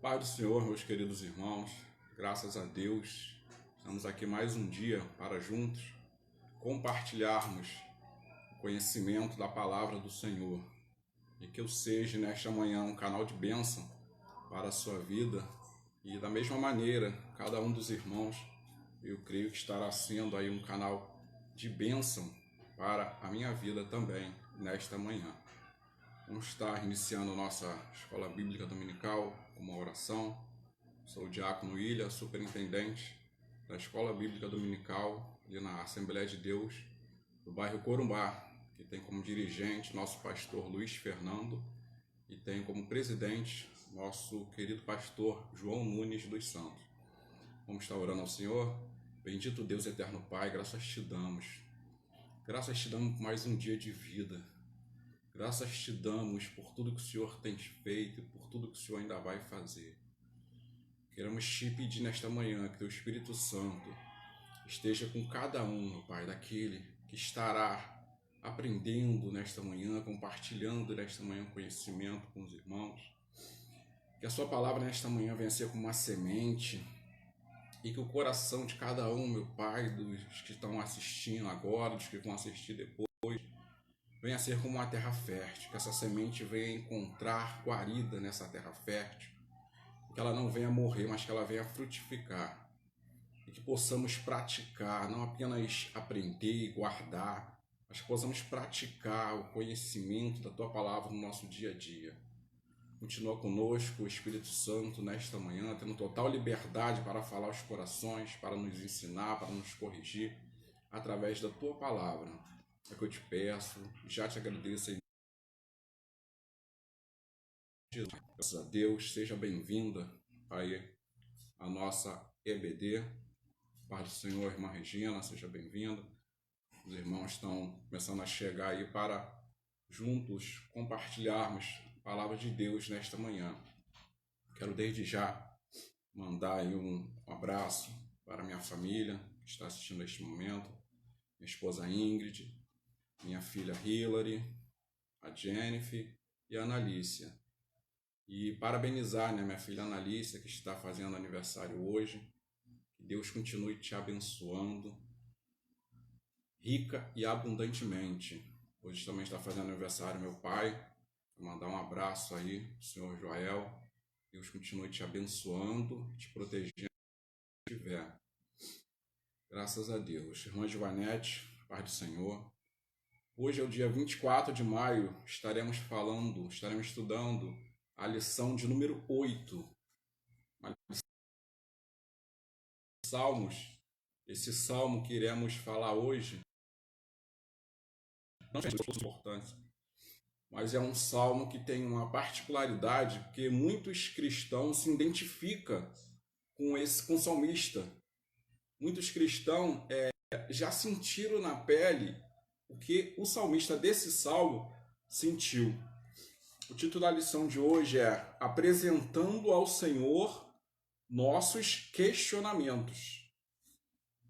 Pai do Senhor, meus queridos irmãos, graças a Deus, estamos aqui mais um dia para juntos compartilharmos o conhecimento da palavra do Senhor e que eu seja nesta manhã um canal de bênção para a sua vida e da mesma maneira, cada um dos irmãos, eu creio que estará sendo aí um canal de bênção para a minha vida também nesta manhã. Vamos estar iniciando nossa escola bíblica dominical com uma oração. Sou o diácono William, superintendente da escola bíblica dominical ali na Assembleia de Deus do bairro Corumbá, que tem como dirigente nosso pastor Luiz Fernando e tem como presidente nosso querido pastor João Nunes dos Santos. Vamos estar orando ao Senhor. Bendito Deus eterno Pai, graças te damos. Graças te damos por mais um dia de vida. Graças te damos por tudo que o Senhor tem feito e por tudo que o Senhor ainda vai fazer. Queremos te pedir nesta manhã que teu Espírito Santo esteja com cada um, meu Pai, daquele que estará aprendendo nesta manhã, compartilhando nesta manhã conhecimento com os irmãos. Que a sua palavra nesta manhã venha ser como uma semente e que o coração de cada um, meu Pai, dos que estão assistindo agora, dos que vão assistir depois, venha ser como uma terra fértil, que essa semente venha encontrar guarida nessa terra fértil, que ela não venha morrer, mas que ela venha frutificar, e que possamos praticar, não apenas aprender e guardar, mas que possamos praticar o conhecimento da Tua Palavra no nosso dia a dia. Continua conosco, o Espírito Santo, nesta manhã, tendo total liberdade para falar aos corações, para nos ensinar, para nos corrigir, através da Tua Palavra. É que eu te peço, já te agradeço em Jesus. Graças a Deus, seja bem-vinda aí a nossa EBD. Paz do Senhor, irmã Regina, seja bem-vinda. Os irmãos estão começando a chegar aí para juntos compartilharmos a palavra de Deus nesta manhã. Quero desde já mandar aí um abraço para minha família que está assistindo a este momento, minha esposa Ingrid, minha filha Hilary, a Jennifer e a Analícia. E parabenizar, minha filha Analícia, que está fazendo aniversário hoje. Que Deus continue te abençoando, rica e abundantemente. Hoje também está fazendo aniversário meu pai. Vou mandar um abraço aí pro senhor Joel. Deus continue te abençoando, te protegendo onde estiver. Graças a Deus. Irmã Givanete, paz do Senhor. Hoje é o dia 24 de maio, estaremos estudando a lição de número 8. Salmos. Esse salmo que iremos falar hoje não tem importância, mas é um salmo que tem uma particularidade, porque muitos cristãos se identificam com o salmista. Muitos cristãos já sentiram na pele o que o salmista desse salmo sentiu. O título da lição de hoje é Apresentando ao Senhor nossos questionamentos.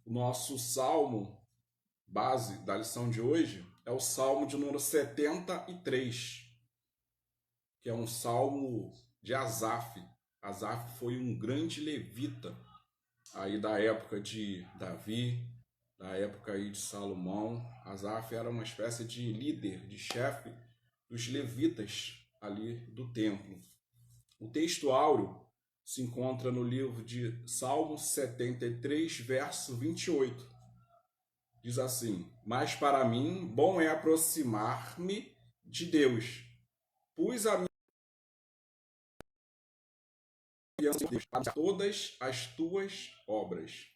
O nosso salmo base da lição de hoje é o salmo de número 73, que é um salmo de Asaf. Asaf foi um grande levita aí da época de Davi, da época aí de Salomão. Asaf era uma espécie de líder, de chefe dos levitas ali do templo. O texto áureo se encontra no livro de Salmo 73, verso 28. Diz assim: Mas para mim, bom é aproximar-me de Deus. Pus a minha confiança a todas as tuas obras.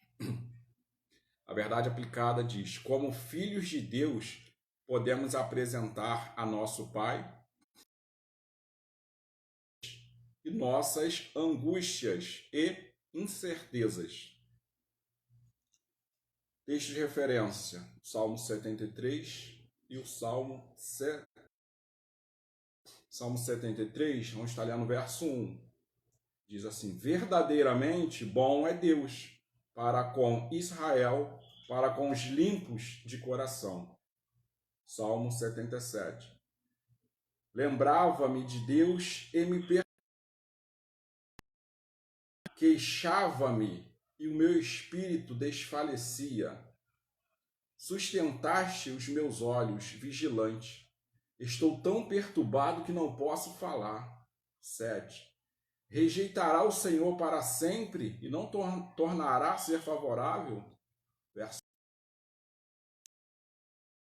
A verdade aplicada diz: como filhos de Deus, podemos apresentar a nosso Pai e nossas angústias e incertezas. Texto de referência: Salmo 73 e o Salmo 73, vamos estar lendo no verso 1. Diz assim: verdadeiramente bom é Deus para com Israel, para com os limpos de coração. Salmo 77. Lembrava-me de Deus e me perdoou queixava-me e o meu espírito desfalecia. Sustentaste os meus olhos vigilante. Estou tão perturbado que não posso falar. 7. Rejeitará o Senhor para sempre e não tornará a ser favorável? Verso.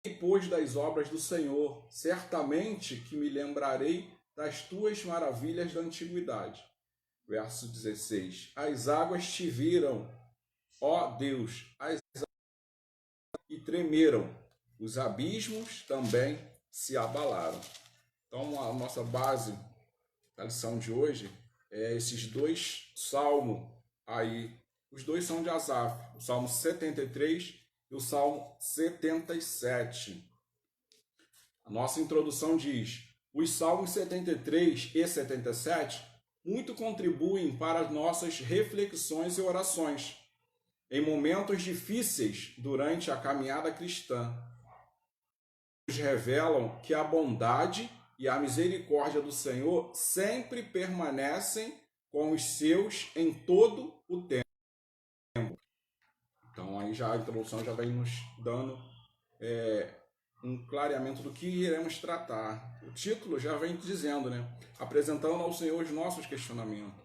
Depois das obras do Senhor, certamente que me lembrarei das tuas maravilhas da antiguidade. Verso 16. As águas te viram, ó Deus, e tremeram, os abismos também se abalaram. Então, a nossa base da lição de hoje é esses dois salmos aí. Os dois são de Asaf, o Salmo 73 e o Salmo 77. A nossa introdução diz: os Salmos 73 e 77 muito contribuem para as nossas reflexões e orações em momentos difíceis durante a caminhada cristã. Nos revelam que a bondade e a misericórdia do Senhor sempre permanecem com os seus em todo o tempo. Então aí já a introdução já vem nos dando um clareamento do que iremos tratar. O título já vem dizendo, né? Apresentando ao Senhor os nossos questionamentos.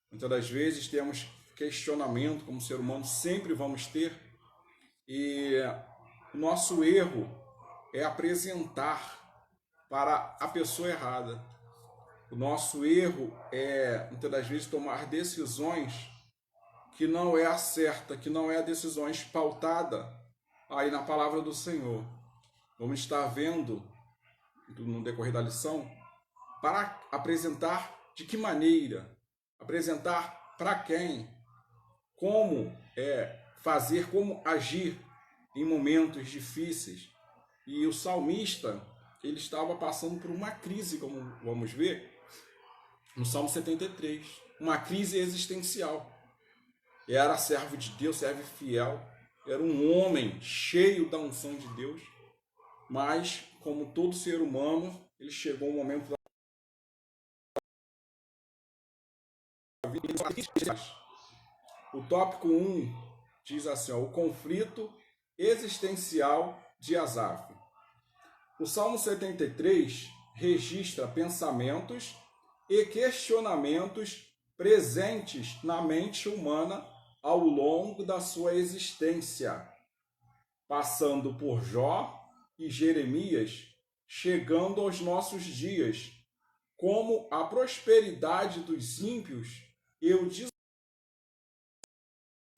Muitas das vezes temos questionamento, como ser humano sempre vamos ter, e o nosso erro é apresentar para a pessoa errada. O nosso erro é, muitas das vezes, tomar decisões que não é a certa, que não é a decisões pautada aí na palavra do Senhor. Vamos estar vendo no decorrer da lição para apresentar de que maneira, apresentar para quem, como fazer, como agir em momentos difíceis. E o salmista, ele estava passando por uma crise, como vamos ver no Salmo 73, uma crise existencial. Era servo de Deus, servo fiel, era um homem cheio da unção de Deus, mas, como todo ser humano, ele chegou um momento da vida. O tópico 1 diz assim, o conflito existencial de Asaf. O Salmo 73 registra pensamentos e questionamentos presentes na mente humana ao longo da sua existência, passando por Jó e Jeremias, chegando aos nossos dias, como a prosperidade dos ímpios e o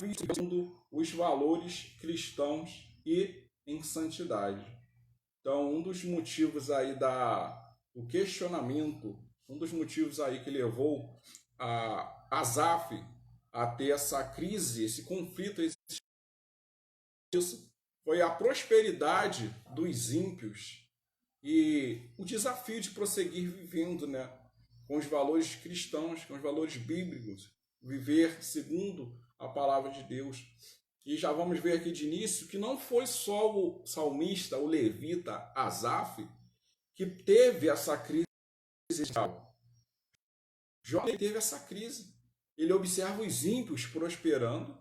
segundo os valores cristãos e em santidade. Então, um dos motivos aí do questionamento, um dos motivos aí que levou a Asaf a ter essa crise, esse conflito, isso foi a prosperidade dos ímpios e o desafio de prosseguir vivendo, né, com os valores cristãos, com os valores bíblicos, viver segundo a palavra de Deus. E já vamos ver aqui de início que não foi só o salmista, o levita Asaf, que teve essa crise. Jó teve essa crise. Ele observa os ímpios prosperando,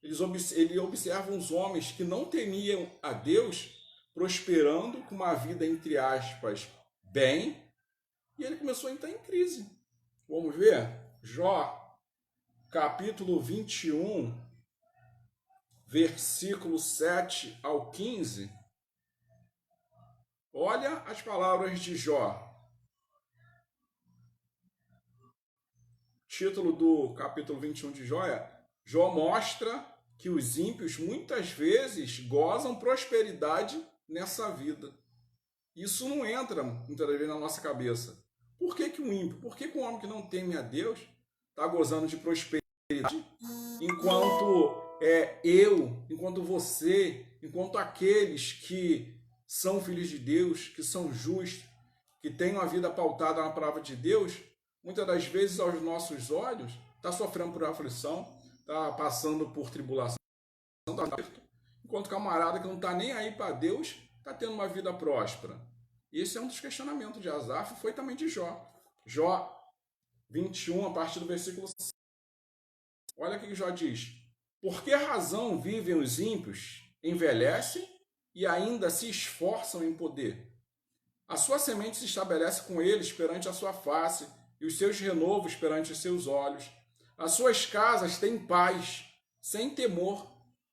ele observa os homens que não temiam a Deus prosperando com uma vida, entre aspas, bem, e ele começou a entrar em crise. Vamos ver? Jó, capítulo 21, versículo 7 ao 15. Olha as palavras de Jó. Título do capítulo 21 de Jó é: Jó mostra que os ímpios muitas vezes gozam prosperidade nessa vida. Isso não entra muitas vezes na nossa cabeça. Por que o ímpio, por que o homem que não teme a Deus está gozando de prosperidade, enquanto enquanto você, enquanto aqueles que são filhos de Deus, que são justos, que têm uma vida pautada na palavra de Deus, muitas das vezes aos nossos olhos está sofrendo por aflição, está passando por tribulação, enquanto o camarada que não está nem aí para Deus está tendo uma vida próspera. Esse é um dos questionamentos de Asaf, foi também de Jó. Jó 21, a partir do versículo 6. Olha o que Jó diz. Por que razão vivem os ímpios, envelhecem e ainda se esforçam em poder? A sua semente se estabelece com eles perante a sua face, e os seus renovos perante os seus olhos. As suas casas têm paz, sem temor,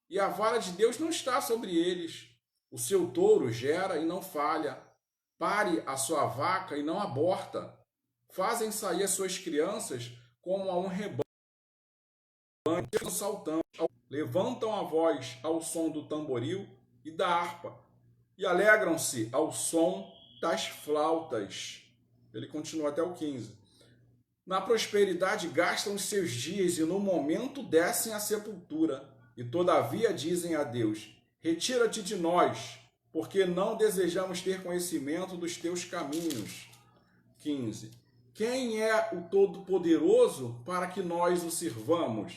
e a vara de Deus não está sobre eles. O seu touro gera e não falha. Pare a sua vaca e não aborta. Fazem sair as suas crianças como a um rebanho, saltando. Levantam a voz ao som do tamboril e da harpa, e alegram-se ao som das flautas. Ele continua até o 15. Na prosperidade gastam os seus dias e no momento descem à sepultura. E todavia dizem a Deus, retira-te de nós, porque não desejamos ter conhecimento dos teus caminhos. 15. Quem é o Todo-Poderoso para que nós o sirvamos?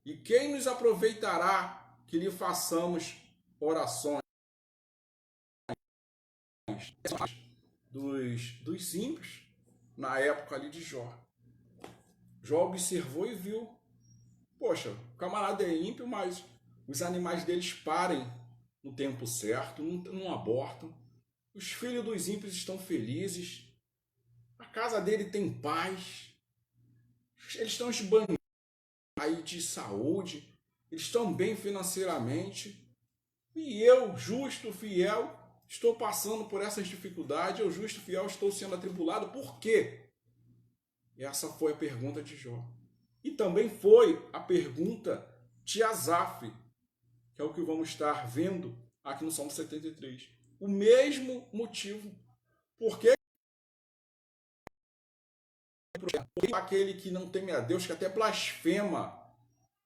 E quem nos aproveitará que lhe façamos orações? Dos ímpios, na época ali de Jó. Jó observou e viu, poxa, o camarada é ímpio, mas os animais deles parem no tempo certo, não abortam. Os filhos dos ímpios estão felizes. A casa dele tem paz. Eles estão esbanjando aí de saúde. Eles estão bem financeiramente. E eu, justo, fiel, estou passando por essas dificuldades. Eu, justo, fiel, estou sendo atribulado. Por quê? Essa foi a pergunta de Jó. E também foi a pergunta de Asaf, que é o que vamos estar vendo aqui no Salmo 73. O mesmo motivo. Por que aquele que não teme a Deus, que até blasfema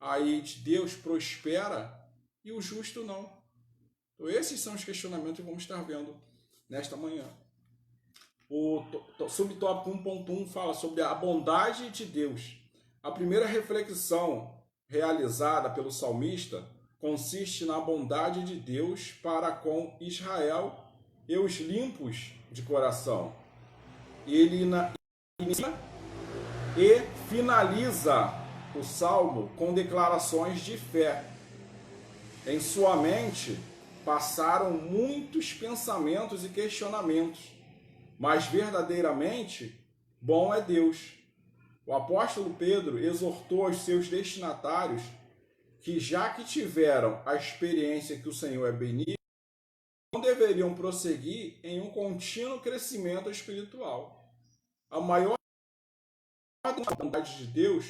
aí de Deus, prospera, e o justo não? Então esses são os questionamentos que vamos estar vendo nesta manhã. O subtópico 1.1 fala sobre a bondade de Deus. A primeira reflexão realizada pelo salmista consiste na bondade de Deus para com Israel e os limpos de coração. Ele inicia e finaliza o salmo com declarações de fé. Em sua mente passaram muitos pensamentos e questionamentos, mas verdadeiramente bom é Deus. O apóstolo Pedro exortou aos seus destinatários que, já que tiveram a experiência que o Senhor é benigno, não deveriam prosseguir em um contínuo crescimento espiritual. A maior vontade de Deus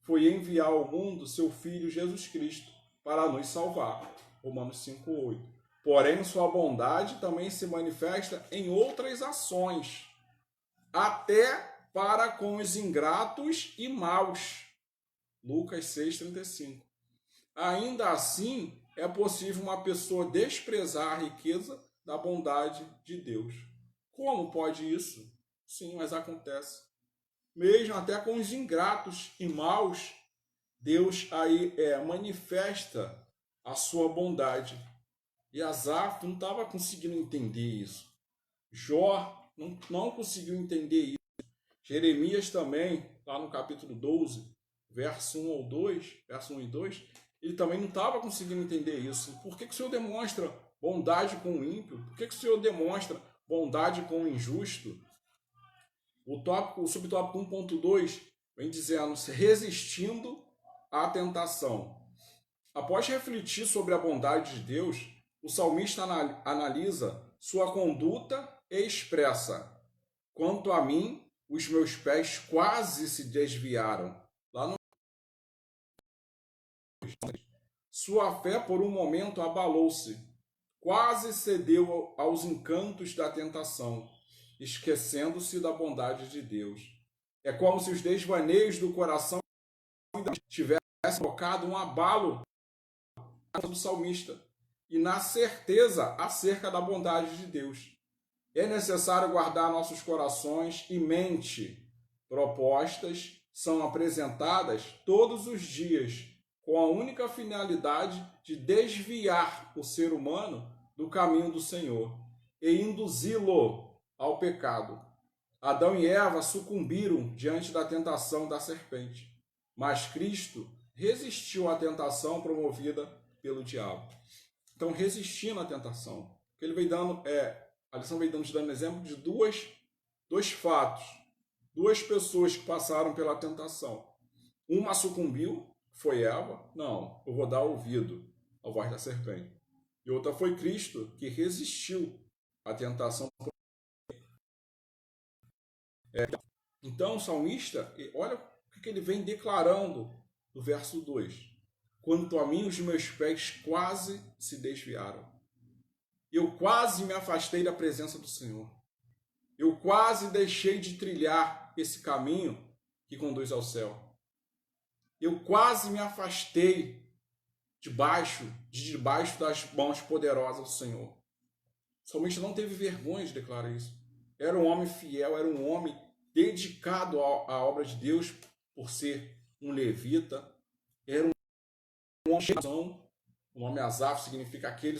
foi enviar ao mundo seu Filho Jesus Cristo para nos salvar. Romanos 5:8. Porém, sua bondade também se manifesta em outras ações, até para com os ingratos e maus. Lucas 6,35. Ainda assim, é possível uma pessoa desprezar a riqueza da bondade de Deus. Como pode isso? Sim, mas acontece. Mesmo até com os ingratos e maus, Deus aí manifesta a sua bondade. E Asaf não estava conseguindo entender isso. Jó não conseguiu entender isso. Jeremias também, lá no capítulo 12, verso 1 ou 2, verso 1 e 2, ele também não estava conseguindo entender isso. Por que o Senhor demonstra bondade com o ímpio? Por que o Senhor demonstra bondade com o injusto? O subtópico 1.2 vem dizendo, resistindo à tentação. Após refletir sobre a bondade de Deus, o salmista analisa sua conduta e expressa: quanto a mim, os meus pés quase se desviaram. Sua fé por um momento abalou-se, quase cedeu aos encantos da tentação, esquecendo-se da bondade de Deus. É como se os desvaneios do coração tivessem provocado um abalo do salmista e na certeza acerca da bondade de Deus. É necessário guardar nossos corações e mente. Propostas são apresentadas todos os dias com a única finalidade de desviar o ser humano do caminho do Senhor e induzi-lo ao pecado. Adão e Eva sucumbiram diante da tentação da serpente, mas Cristo resistiu à tentação promovida pelo diabo. Então, resistindo à tentação. Ele veio dando, a lição veio dando exemplo de dois fatos. Duas pessoas que passaram pela tentação. Uma sucumbiu, foi Eva. Não, eu vou dar ouvido à voz da serpente. E outra foi Cristo, que resistiu à tentação. Então, o salmista, olha o que ele vem declarando no verso 2. Quanto a mim, os meus pés quase se desviaram. Eu quase me afastei da presença do Senhor. Eu quase deixei de trilhar esse caminho que conduz ao céu. Eu quase me afastei debaixo das mãos poderosas do Senhor. O salmista não teve vergonha de declarar isso. Era um homem fiel, era um homem dedicado à obra de Deus por ser um levita. Era um homem, o nome Asaf significa aquele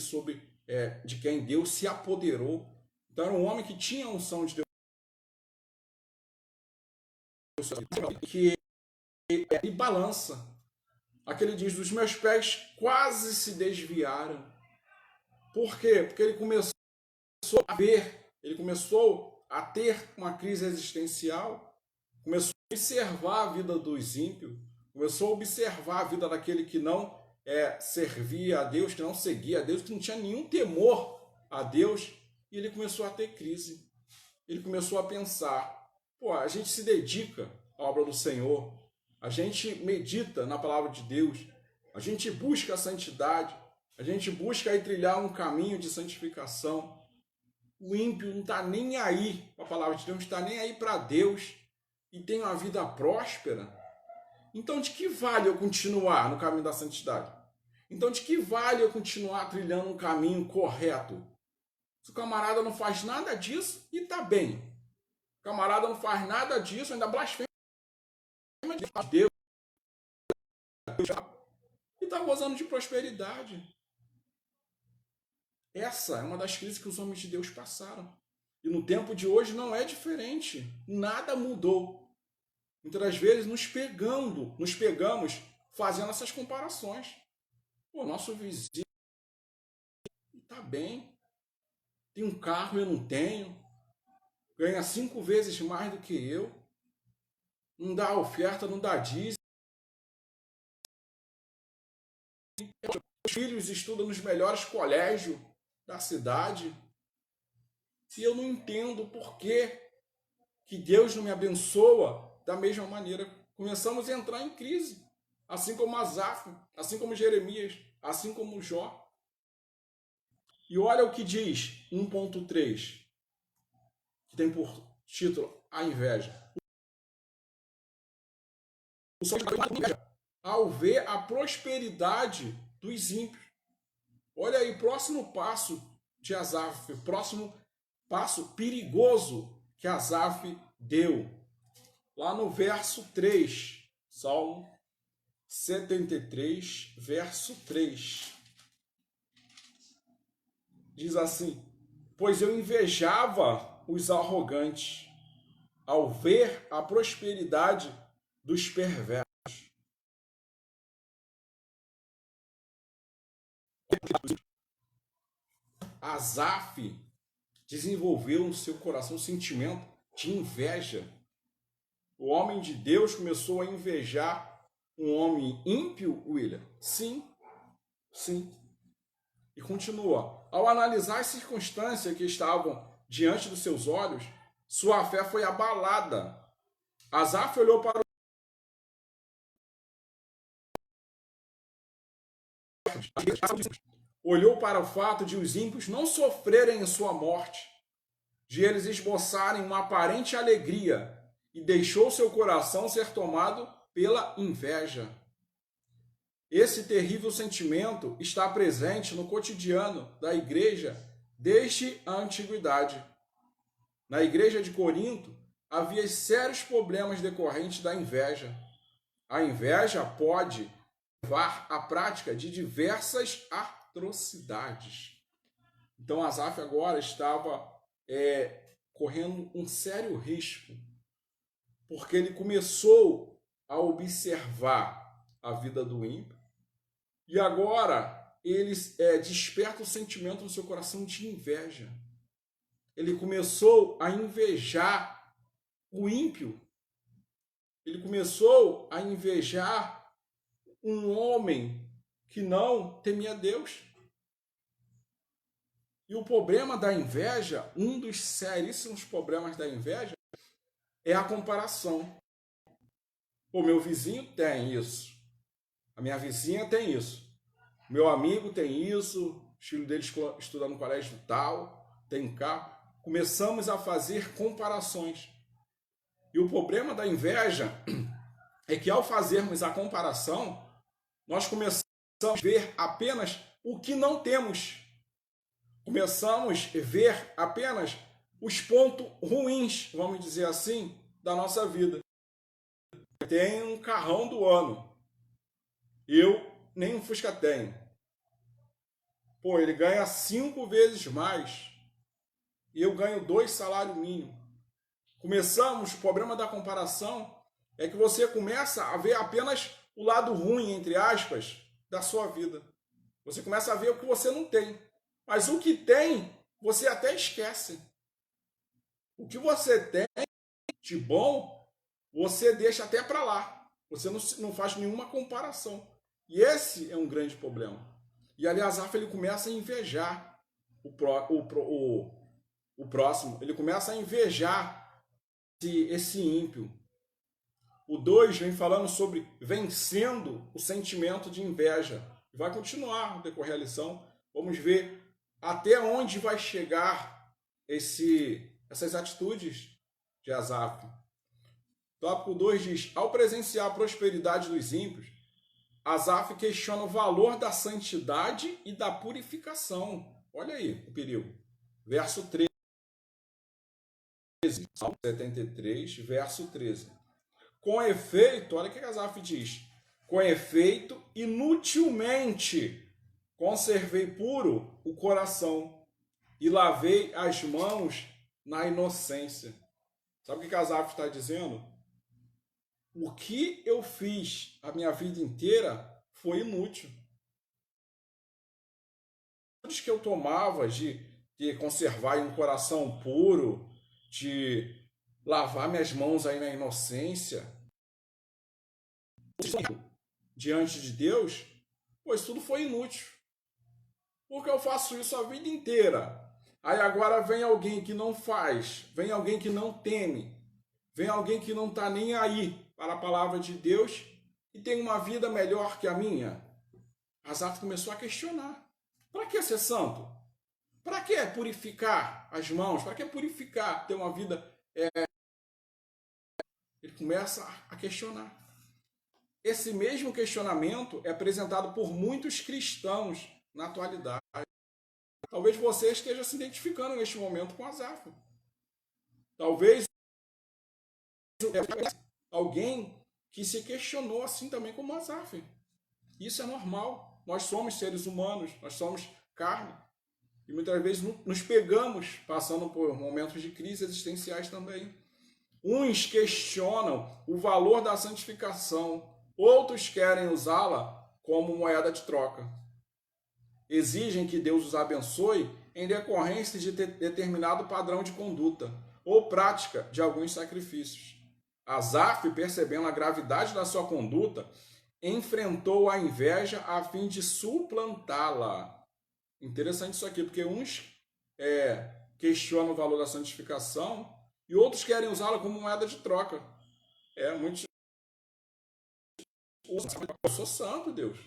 de quem Deus se apoderou. Então era um homem que tinha a unção de Deus, que ele balança. Aquele diz, os meus pés quase se desviaram. Por quê? Porque ele começou a ter uma crise existencial, começou a observar a vida dos ímpios, começou a observar a vida daquele que não servia a Deus, que não seguia a Deus, que não tinha nenhum temor a Deus, e ele começou a ter crise. Ele começou a pensar, a gente se dedica à obra do Senhor, a gente medita na palavra de Deus, a gente busca a santidade, a gente busca aí trilhar um caminho de santificação. O ímpio não está nem aí para a palavra de Deus, não está nem aí para Deus e tem uma vida próspera. Então, de que vale eu continuar no caminho da santidade? Então, de que vale eu continuar trilhando um caminho correto? Se o camarada não faz nada disso e está bem. O camarada não faz nada disso, ainda blasfema de Deus e está gozando de prosperidade. Essa é uma das crises que os homens de Deus passaram. E no tempo de hoje não é diferente. Nada mudou. Muitas das vezes nos pegamos fazendo essas comparações. O nosso vizinho está bem, tem um carro, eu não tenho, ganha 5 vezes mais do que eu, não dá oferta, não dá dízimo. Os filhos estudam nos melhores colégios da cidade. E eu não entendo por que Deus não me abençoa da mesma maneira. Começamos a entrar em crise, assim como Asaf, assim como Jeremias, assim como Jó. E olha o que diz 1.3, que tem por título a inveja. Ao ver a prosperidade dos ímpios. Olha aí, próximo passo de Asaf, próximo passo perigoso que Asaf deu. Lá no verso 3, Salmo 73, verso 3. Diz assim, pois eu invejava os arrogantes ao ver a prosperidade dos perversos. Asaf desenvolveu no seu coração um sentimento de inveja. O homem de Deus começou a invejar um homem ímpio, William? Sim, sim. E continua. Ao analisar as circunstâncias que estavam diante dos seus olhos, sua fé foi abalada. Asaf olhou para o fato de os ímpios não sofrerem em sua morte, de eles esboçarem uma aparente alegria, e deixou seu coração ser tomado pela inveja. Esse terrível sentimento está presente no cotidiano da igreja desde a antiguidade. Na igreja de Corinto, havia sérios problemas decorrentes da inveja. A inveja pode levar à prática de diversas atrocidades. Então, Asaf agora estava correndo um sério risco, porque ele começou a observar a vida do ímpio. E agora ele desperta o sentimento no seu coração de inveja. Ele começou a invejar o ímpio. Ele começou a invejar um homem que não temia Deus. E o problema da inveja, um dos seríssimos problemas da inveja, é a comparação. O meu vizinho tem isso. A minha vizinha tem isso. Meu amigo tem isso. O filho dele estuda no colégio tal, tem carro. Começamos a fazer comparações. E o problema da inveja é que ao fazermos a comparação, nós começamos a ver apenas o que não temos. Começamos a ver apenas os pontos ruins, vamos dizer assim, da nossa vida. Tem um carrão do ano. Eu nem um Fusca tenho. Pô, ele ganha 5 vezes mais. E eu ganho 2 salários mínimos. O problema da comparação é que você começa a ver apenas o lado ruim, entre aspas, da sua vida. Você começa a ver o que você não tem. Mas o que tem, você até esquece. O que você tem de bom, você deixa até para lá. Você não faz nenhuma comparação. E esse é um grande problema. E ali Asaf ele começa a invejar o próximo. Ele começa a invejar esse ímpio. O 2 vem falando sobre vencendo o sentimento de inveja. Vai continuar no decorrer da lição. Vamos ver até onde vai chegar essas atitudes de Asaf. Tópico 2 diz: ao presenciar a prosperidade dos ímpios, Asaf questiona o valor da santidade e da purificação. Olha aí o perigo. Verso 13. Salmo 73, verso 13. Com efeito, olha o que Asaf diz. Com efeito, inutilmente conservei puro o coração e lavei as mãos na inocência. Sabe o que Asaf está dizendo? O que eu fiz a minha vida inteira foi inútil. As que eu tomava de conservar um coração puro, de lavar minhas mãos aí na inocência, diante de Deus, pois tudo foi inútil. Porque eu faço isso a vida inteira. Aí agora vem alguém que não faz, vem alguém que não teme, vem alguém que não está nem aí para a palavra de Deus e tem uma vida melhor que a minha. Asaf começou a questionar. Para que ser santo? Para que purificar as mãos? Para que purificar, ter uma vida... Ele começa a questionar. Esse mesmo questionamento é apresentado por muitos cristãos na atualidade. Talvez você esteja se identificando neste momento com Asaf. Talvez alguém que se questionou assim também como Asaf. Isso é normal. Nós somos seres humanos, nós somos carne. E muitas vezes nos pegamos passando por momentos de crise existenciais também. Uns questionam o valor da santificação, outros querem usá-la como moeda de troca. Exigem que Deus os abençoe em decorrência de determinado padrão de conduta ou prática de alguns sacrifícios. Asaf, percebendo a gravidade da sua conduta, enfrentou a inveja a fim de suplantá-la. Interessante isso aqui, porque uns questionam o valor da santificação e outros querem usá-la como moeda de troca. Muitos... Eu sou santo, Deus.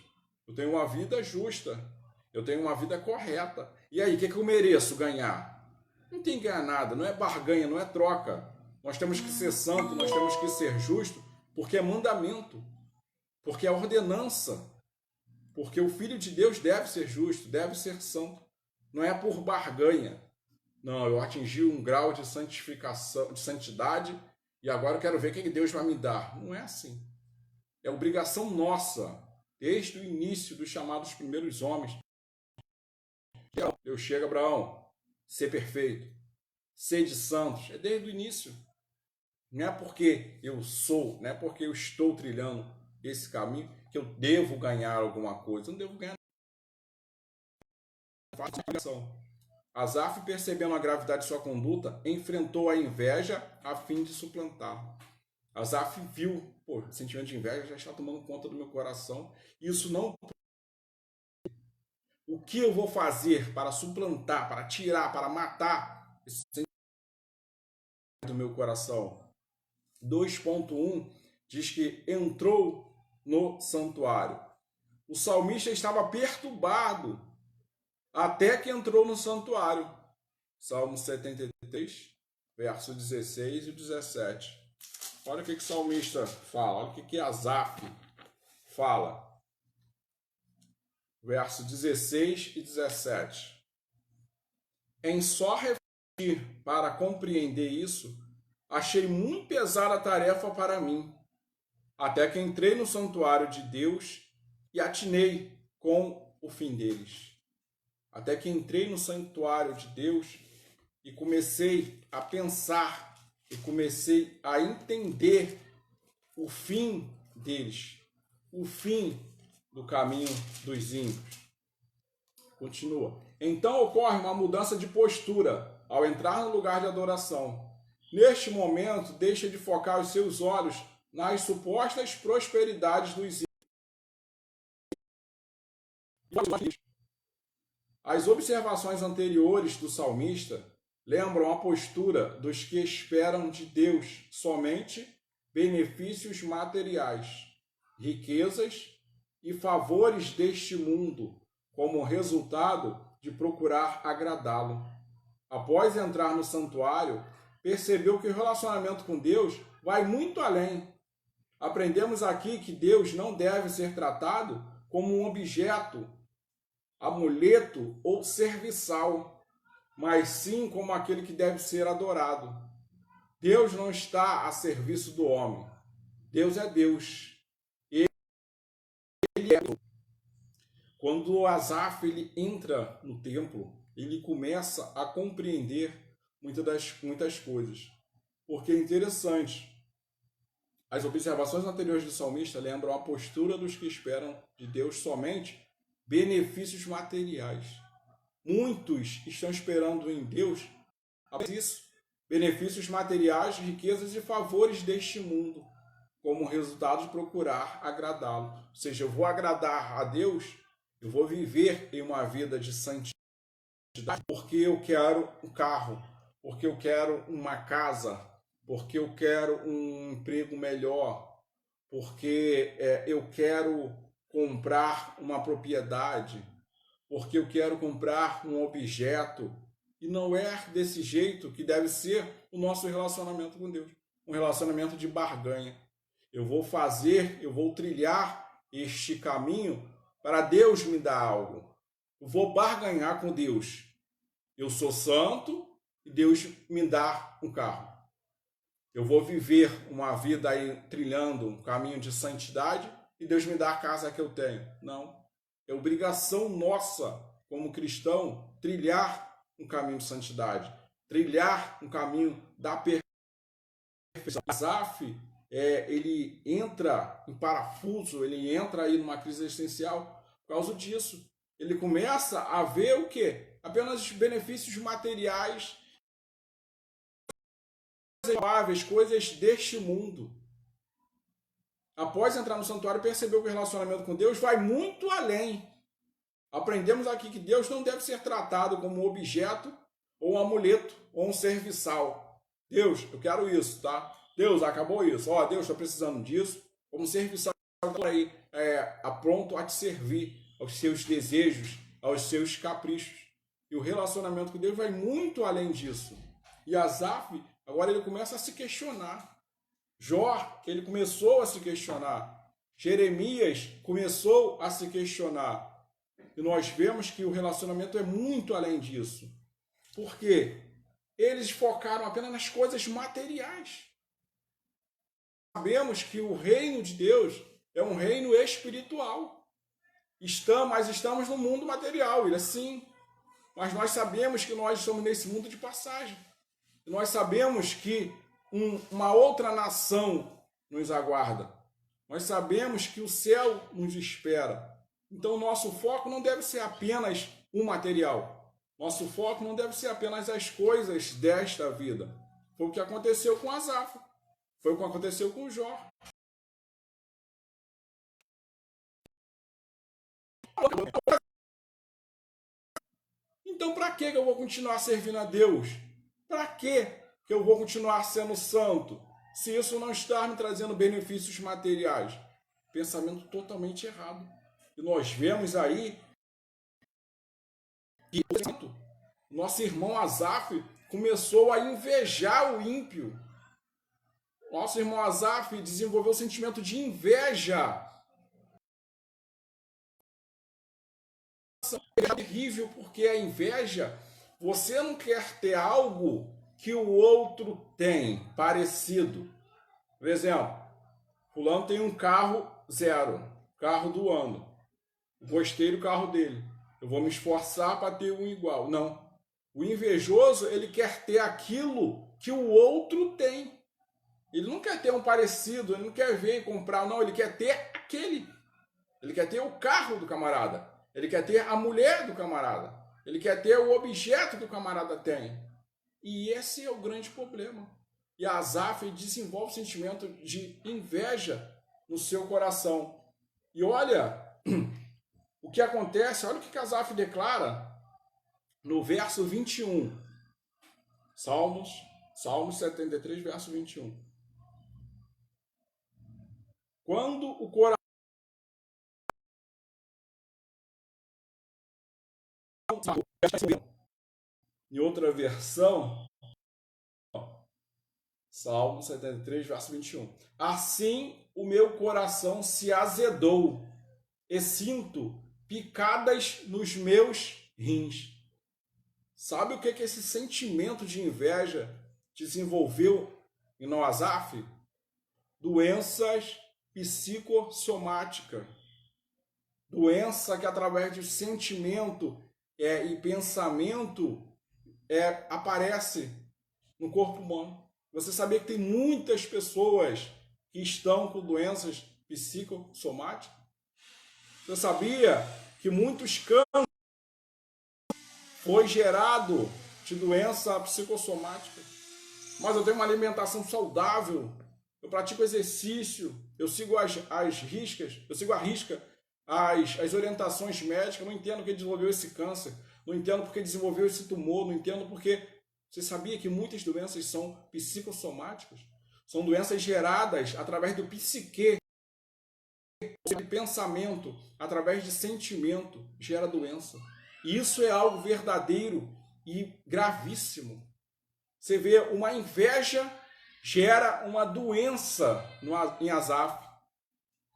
Eu tenho uma vida justa. Eu tenho uma vida correta. E aí, o que eu mereço ganhar? Não tem que ganhar nada, não é barganha, não é troca. Nós temos que ser santo, nós temos que ser justo, porque é mandamento, porque é ordenança, porque o Filho de Deus deve ser justo, deve ser santo. Não é por barganha. Não, eu atingi um grau de santificação, de santidade, e agora eu quero ver o que Deus vai me dar. Não é assim. É obrigação nossa, desde o início dos chamados primeiros homens. Deus chega, Abraão, ser perfeito, sede santos, é desde o início. Não é porque eu sou, não é porque eu estou trilhando esse caminho, que eu devo ganhar alguma coisa. Eu não devo ganhar nada. Asaf, percebendo a gravidade de sua conduta, enfrentou a inveja a fim de suplantar. Asaf viu, o sentimento de inveja já está tomando conta do meu coração. Isso não... O que eu vou fazer para suplantar, para tirar, para matar esse sentimento do meu coração? 2.1 diz que entrou no santuário. O salmista estava perturbado até que entrou no santuário. Salmo 73, verso 16 e 17. Olha o que o salmista fala, olha o que Asaf fala. Verso 16 e 17. Em só refletir para compreender isso, achei muito pesada a tarefa para mim, até que entrei no santuário de Deus e atinei com o fim deles. Até que entrei no santuário de Deus e comecei a pensar, e comecei a entender o fim deles, o fim do caminho dos ímpios. Continua. Então ocorre uma mudança de postura ao entrar no lugar de adoração. Neste momento, deixa de focar os seus olhos nas supostas prosperidades dos ímpios. As observações anteriores do salmista lembram a postura dos que esperam de Deus somente benefícios materiais, riquezas e favores deste mundo, como resultado de procurar agradá-lo. Após entrar no santuário, percebeu que o relacionamento com Deus vai muito além. Aprendemos aqui que Deus não deve ser tratado como um objeto, amuleto ou serviçal, mas sim como aquele que deve ser adorado. Deus não está a serviço do homem. Deus é Deus. Ele é Deus. Quando Asaf ele entra no templo, ele começa a compreender muitas coisas. Porque é interessante. As observações anteriores do salmista lembram a postura dos que esperam de Deus somente benefícios materiais. Muitos estão esperando em Deus isso, benefícios materiais, riquezas e favores deste mundo, como resultado de procurar agradá-lo. Ou seja, eu vou agradar a Deus, eu vou viver em uma vida de santidade, porque eu quero um carro, porque eu quero uma casa, porque eu quero um emprego melhor, porque eu quero comprar uma propriedade, porque eu quero comprar um objeto. E não é desse jeito que deve ser o nosso relacionamento com Deus. Um relacionamento de barganha. Eu vou trilhar este caminho para Deus me dar algo. Eu vou barganhar com Deus. Eu sou santo e Deus me dá um carro. Eu vou viver uma vida aí trilhando um caminho de santidade e Deus me dá a casa que eu tenho. Não. É obrigação nossa, como cristão, trilhar um caminho de santidade, trilhar um caminho da perfeição. Asaf, ele entra em parafuso, ele entra aí numa crise existencial por causa disso. Ele começa a ver o quê? Apenas os benefícios materiais, coisas deste mundo. Após entrar no santuário, percebeu que o relacionamento com Deus vai muito além. Aprendemos aqui que Deus não deve ser tratado como um objeto, ou um amuleto, ou um serviçal. Deus, eu quero isso, tá? Deus, acabou isso. Ó, Deus, estou precisando disso. Como serviçal, aí, pronto a te servir aos seus desejos, aos seus caprichos. E o relacionamento com Deus vai muito além disso. E Asaf, agora ele começa a se questionar. Jó, ele começou a se questionar. Jeremias começou a se questionar. E nós vemos que o relacionamento é muito além disso. Por quê? Eles focaram apenas nas coisas materiais. Sabemos que o reino de Deus é um reino espiritual. Mas estamos no mundo material, ele é sim. Mas nós sabemos que nós estamos nesse mundo de passagem. Nós sabemos que uma outra nação nos aguarda. Nós sabemos que o céu nos espera. Então, nosso foco não deve ser apenas o material. Nosso foco não deve ser apenas as coisas desta vida. Foi o que aconteceu com Asaf. Foi o que aconteceu com Jó. Então, para que eu vou continuar servindo a Deus? Para que eu vou continuar sendo santo? Se isso não está me trazendo benefícios materiais. Pensamento totalmente errado. E nós vemos aí que nosso irmão Asaf começou a invejar o ímpio. Nosso irmão Asaf desenvolveu o sentimento de inveja. É terrível porque a inveja, você não quer ter algo que o outro tem, parecido. Por exemplo, fulano tem um carro zero, carro do ano. Gostei do carro dele. Eu vou me esforçar para ter um igual. Não. O invejoso, ele quer ter aquilo que o outro tem. Ele não quer ter um parecido, ele não quer ver e comprar, não. Ele quer ter aquele. Ele quer ter o carro do camarada. Ele quer ter a mulher do camarada. Ele quer ter o objeto que o camarada tem. E esse é o grande problema. E Asaf desenvolve o sentimento de inveja no seu coração. E olha o que acontece, olha o que Asaf declara no verso 21. Salmos 73, verso 21. Quando o coração... Em outra versão, Salmo 73, verso 21. Assim o meu coração se azedou e sinto picadas nos meus rins. Sabe o que esse sentimento de inveja desenvolveu em Asaf? Doenças psicossomáticas. Doença que através de sentimento e pensamento aparece no corpo humano. Você sabia que tem muitas pessoas que estão com doenças psicossomáticas? Você sabia que muitos cânceres foi gerado de doença psicossomática? Mas eu tenho uma alimentação saudável, eu pratico exercício, eu sigo as riscas, eu sigo à risca as orientações médicas, eu não entendo porque desenvolveu esse câncer, não entendo porque desenvolveu esse tumor, não entendo porque... Você sabia que muitas doenças são psicossomáticas? São doenças geradas através do psique, de pensamento, através de sentimento, gera doença. E isso é algo verdadeiro e gravíssimo. Você vê, uma inveja gera uma doença em Asaf.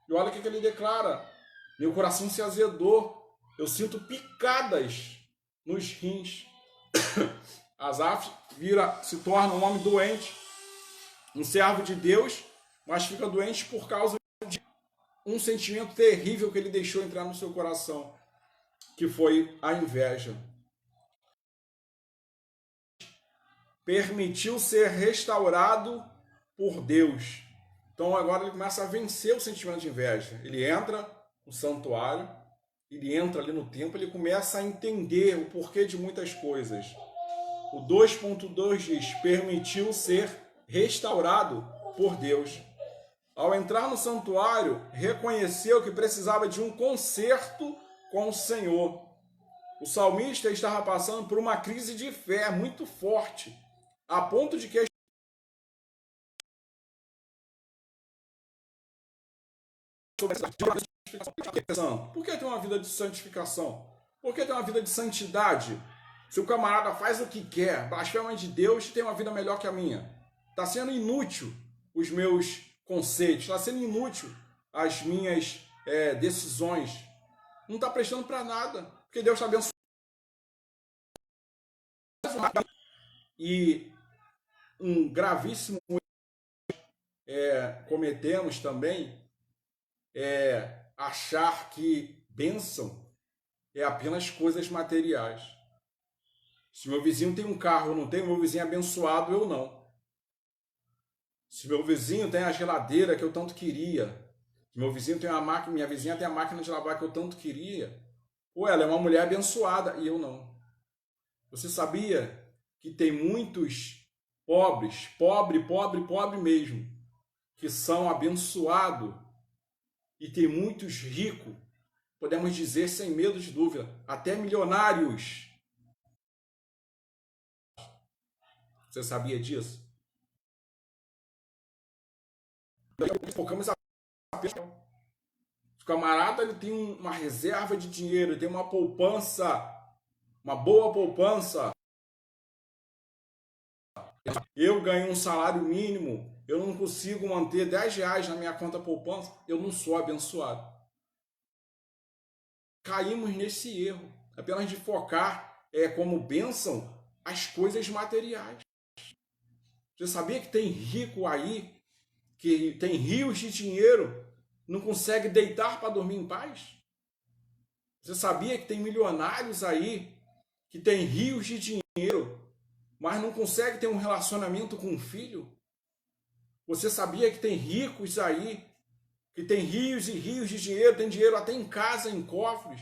E olha o que ele declara. Meu coração se azedou. Eu sinto picadas nos rins. Asaf se torna um homem doente, um servo de Deus, mas fica doente por causa de um sentimento terrível que ele deixou entrar no seu coração, que foi a inveja. Permitiu ser restaurado por Deus. Então agora ele começa a vencer o sentimento de inveja. Ele entra no santuário, ele entra ali no templo, ele começa a entender o porquê de muitas coisas. O 2.2 diz, permitiu ser restaurado por Deus. Ao entrar no santuário, reconheceu que precisava de um conserto com o Senhor. O salmista estava passando por uma crise de fé muito forte, a ponto de que por que ter uma vida de santificação? Por que ter uma vida de santidade? Se o camarada faz o que quer, blasfema de Deus e tem uma vida melhor que a minha. Está sendo inútil os meus conceitos, está sendo inútil as minhas decisões. Não está prestando para nada, porque Deus está abençoando. E um gravíssimo cometemos também achar que bênção é apenas coisas materiais. Se meu vizinho tem um carro, eu não tenho, meu vizinho é abençoado, eu não. Se meu vizinho tem a geladeira que eu tanto queria, Meu vizinho tem uma máquina, minha vizinha tem a máquina de lavar que eu tanto queria. Ou ela é uma mulher abençoada e eu não. Você sabia que tem muitos pobres, pobre mesmo, que são abençoados e tem muitos ricos, podemos dizer sem medo de dúvida, até milionários. Você sabia disso? Focamos a o camarada ele tem uma reserva de dinheiro, ele tem uma poupança, uma boa poupança. Eu ganho um salário mínimo, eu não consigo manter 10 reais na minha conta poupança, eu não sou abençoado. Caímos nesse erro, apenas de focar como bênção as coisas materiais. Você sabia que tem rico aí, que tem rios de dinheiro, não consegue deitar para dormir em paz? Você sabia que tem milionários aí, que tem rios de dinheiro, mas não consegue ter um relacionamento com um filho? Você sabia que tem ricos aí, que tem rios e rios de dinheiro, tem dinheiro até em casa, em cofres,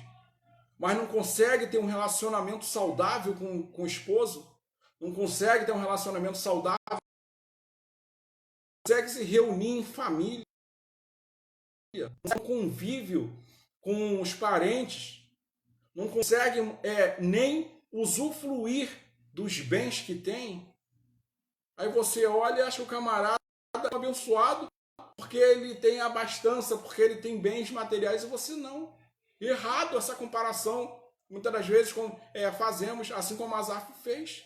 mas não consegue ter um relacionamento saudável com o esposo? Não consegue ter um relacionamento saudável? Não consegue se reunir em família? Não convívio com os parentes? Não consegue nem usufruir dos bens que tem? Aí você olha e acha o camarada abençoado porque ele tem abastança, porque ele tem bens materiais e você não. Errado essa comparação. Muitas das vezes fazemos assim como Asaf fez.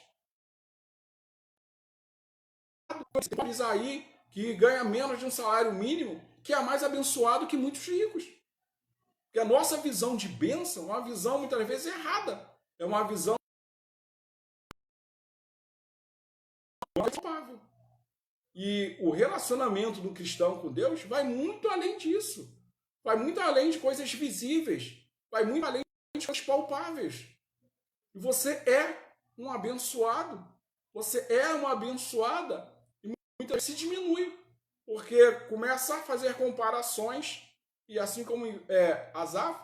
Diz aí que ganha menos de um salário mínimo, que é mais abençoado que muitos ricos. Porque a nossa visão de bênção é uma visão muitas vezes errada. É uma visão palpável. E o relacionamento do cristão com Deus vai muito além disso. Vai muito além de coisas visíveis. Vai muito além de coisas palpáveis. E você é um abençoado. Você é uma abençoada. E muitas vezes se diminui. Porque começa a fazer comparações. E assim como Asaf,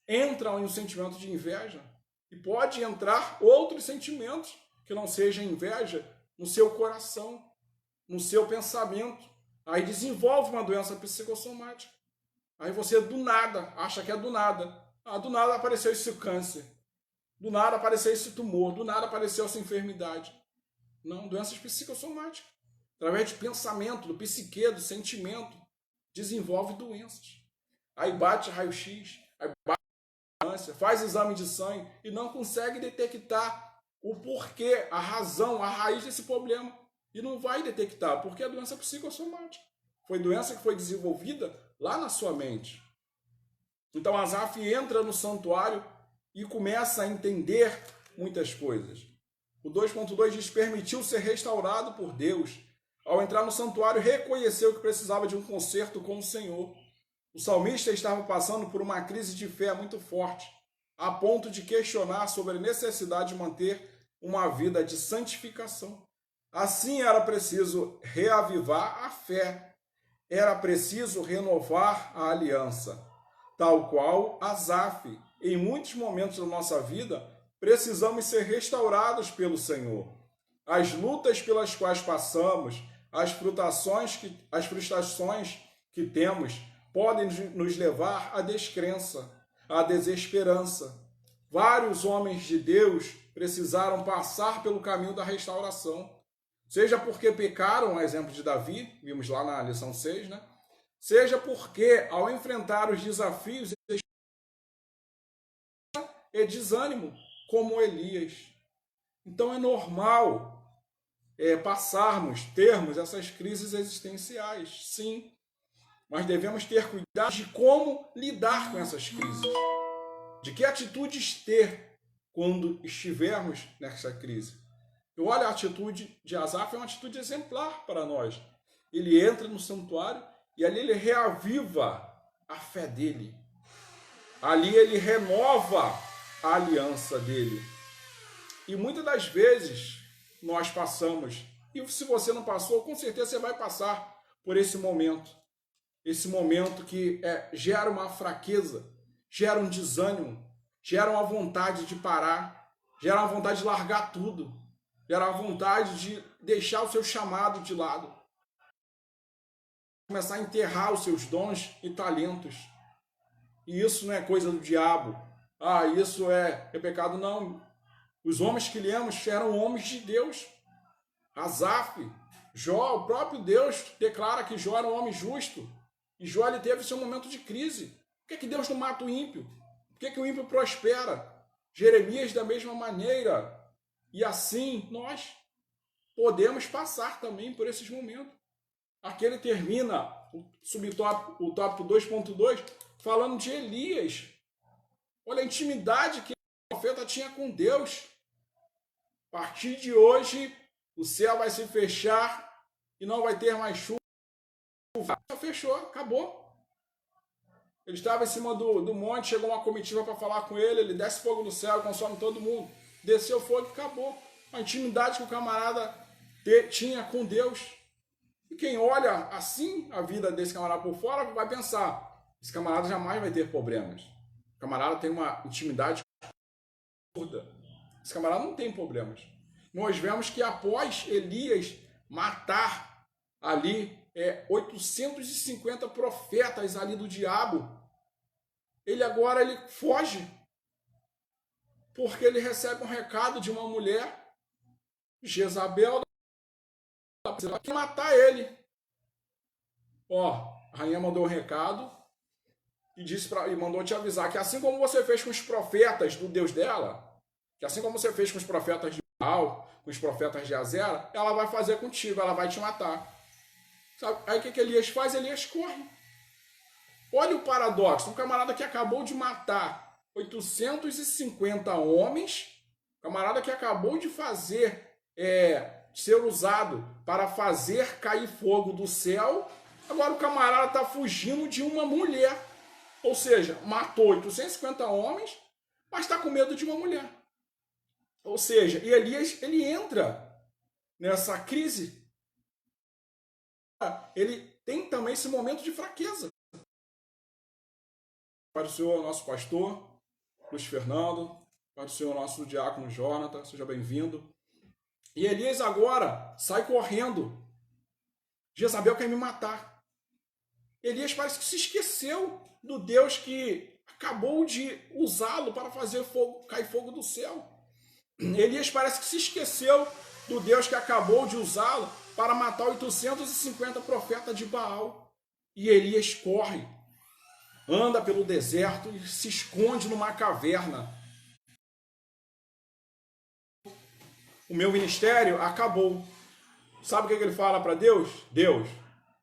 entra em um sentimento de inveja. E pode entrar outros sentimentos que não seja inveja no seu coração, no seu pensamento. Aí desenvolve uma doença psicossomática. Aí você do nada, acha que é do nada. Do nada apareceu esse câncer. Do nada apareceu esse tumor. Do nada apareceu essa enfermidade. Não, doenças psicossomáticas. Através de pensamento, do psique, do sentimento, desenvolve doenças. Aí bate raio-x, aí bate câncer, faz exame de sangue e não consegue detectar o porquê, a razão, a raiz desse problema. E não vai detectar, porque é doença psicossomática. Foi doença que foi desenvolvida lá na sua mente. Então Asaf entra no santuário e começa a entender muitas coisas. O 2.2 diz: permitiu ser restaurado por Deus. Ao entrar no santuário, reconheceu que precisava de um conserto com o Senhor. O salmista estava passando por uma crise de fé muito forte, a ponto de questionar sobre a necessidade de manter uma vida de santificação. Assim era preciso reavivar a fé, era preciso renovar a aliança. Tal qual Asaf, em muitos momentos da nossa vida, precisamos ser restaurados pelo Senhor. As lutas pelas quais passamos, as frustrações que temos, podem nos levar à descrença, à desesperança. Vários homens de Deus precisaram passar pelo caminho da restauração. Seja porque pecaram, a exemplo de Davi, vimos lá na lição 6, né? Seja porque, ao enfrentar os desafios e desânimo, como Elias. Então é normal termos essas crises existenciais, sim. Mas devemos ter cuidado de como lidar com essas crises. De que atitudes ter quando estivermos nessa crise. Eu olho a atitude de Asaf, é uma atitude exemplar para nós. Ele entra no santuário e ali ele reaviva a fé dele. Ali ele renova a aliança dele. E muitas das vezes nós passamos, e se você não passou, com certeza você vai passar por esse momento. esse momento que gera uma fraqueza, gera um desânimo, gera uma vontade de parar, gera uma vontade de largar tudo, gera uma vontade de deixar o seu chamado de lado, começar a enterrar os seus dons e talentos. E isso não é coisa do diabo. Isso é pecado. Não. Os homens que lemos eram homens de Deus. Asaf, Jó, o próprio Deus declara que Jó era um homem justo. E Jó ele teve seu momento de crise. Por que Deus não mata o ímpio? Por que o ímpio prospera? Jeremias da mesma maneira. E assim nós podemos passar também por esses momentos. Aqui ele termina o tópico 2.2 falando de Elias. Olha a intimidade que o profeta tinha com Deus. A partir de hoje, o céu vai se fechar e não vai ter mais chuva. Fechou, acabou. Ele estava em cima do monte, chegou uma comitiva para falar com ele, ele desce fogo do céu, consome todo mundo. Desceu fogo e acabou. A intimidade que o camarada tinha com Deus. E quem olha assim a vida desse camarada por fora vai pensar, esse camarada jamais vai ter problemas. O camarada tem uma intimidade absurda. Esse camarada não tem problemas. Nós vemos que após Elias matar ali 850 profetas ali do diabo, ele foge. Porque ele recebe um recado de uma mulher, Jezabel, que quer matar ele. A rainha mandou um recado e mandou te avisar que assim como você fez com os profetas do Deus dela, que assim como você fez com os profetas de Baal, com os profetas de Azera, ela vai fazer contigo, ela vai te matar. Sabe? Aí o que Elias faz? Elias corre. Olha o paradoxo, um camarada que acabou de matar 850 homens, camarada que acabou de ser usado para fazer cair fogo do céu, agora o camarada está fugindo de uma mulher. Ou seja, matou 850 homens, mas está com medo de uma mulher. Ou seja, e Elias, ele entra nessa crise. Ele tem também esse momento de fraqueza. Para o Senhor, nosso pastor, Luiz Fernando, para o Senhor, nosso diácono Jonathan, seja bem-vindo. E Elias agora sai correndo. Jezabel quer me matar. Elias parece que se esqueceu do Deus que acabou de usá-lo para fazer cair fogo do céu. Elias parece que se esqueceu do Deus que acabou de usá-lo para matar 850 profetas de Baal. E Elias corre, anda pelo deserto e se esconde numa caverna. O meu ministério acabou. Sabe o que ele fala para Deus? Deus,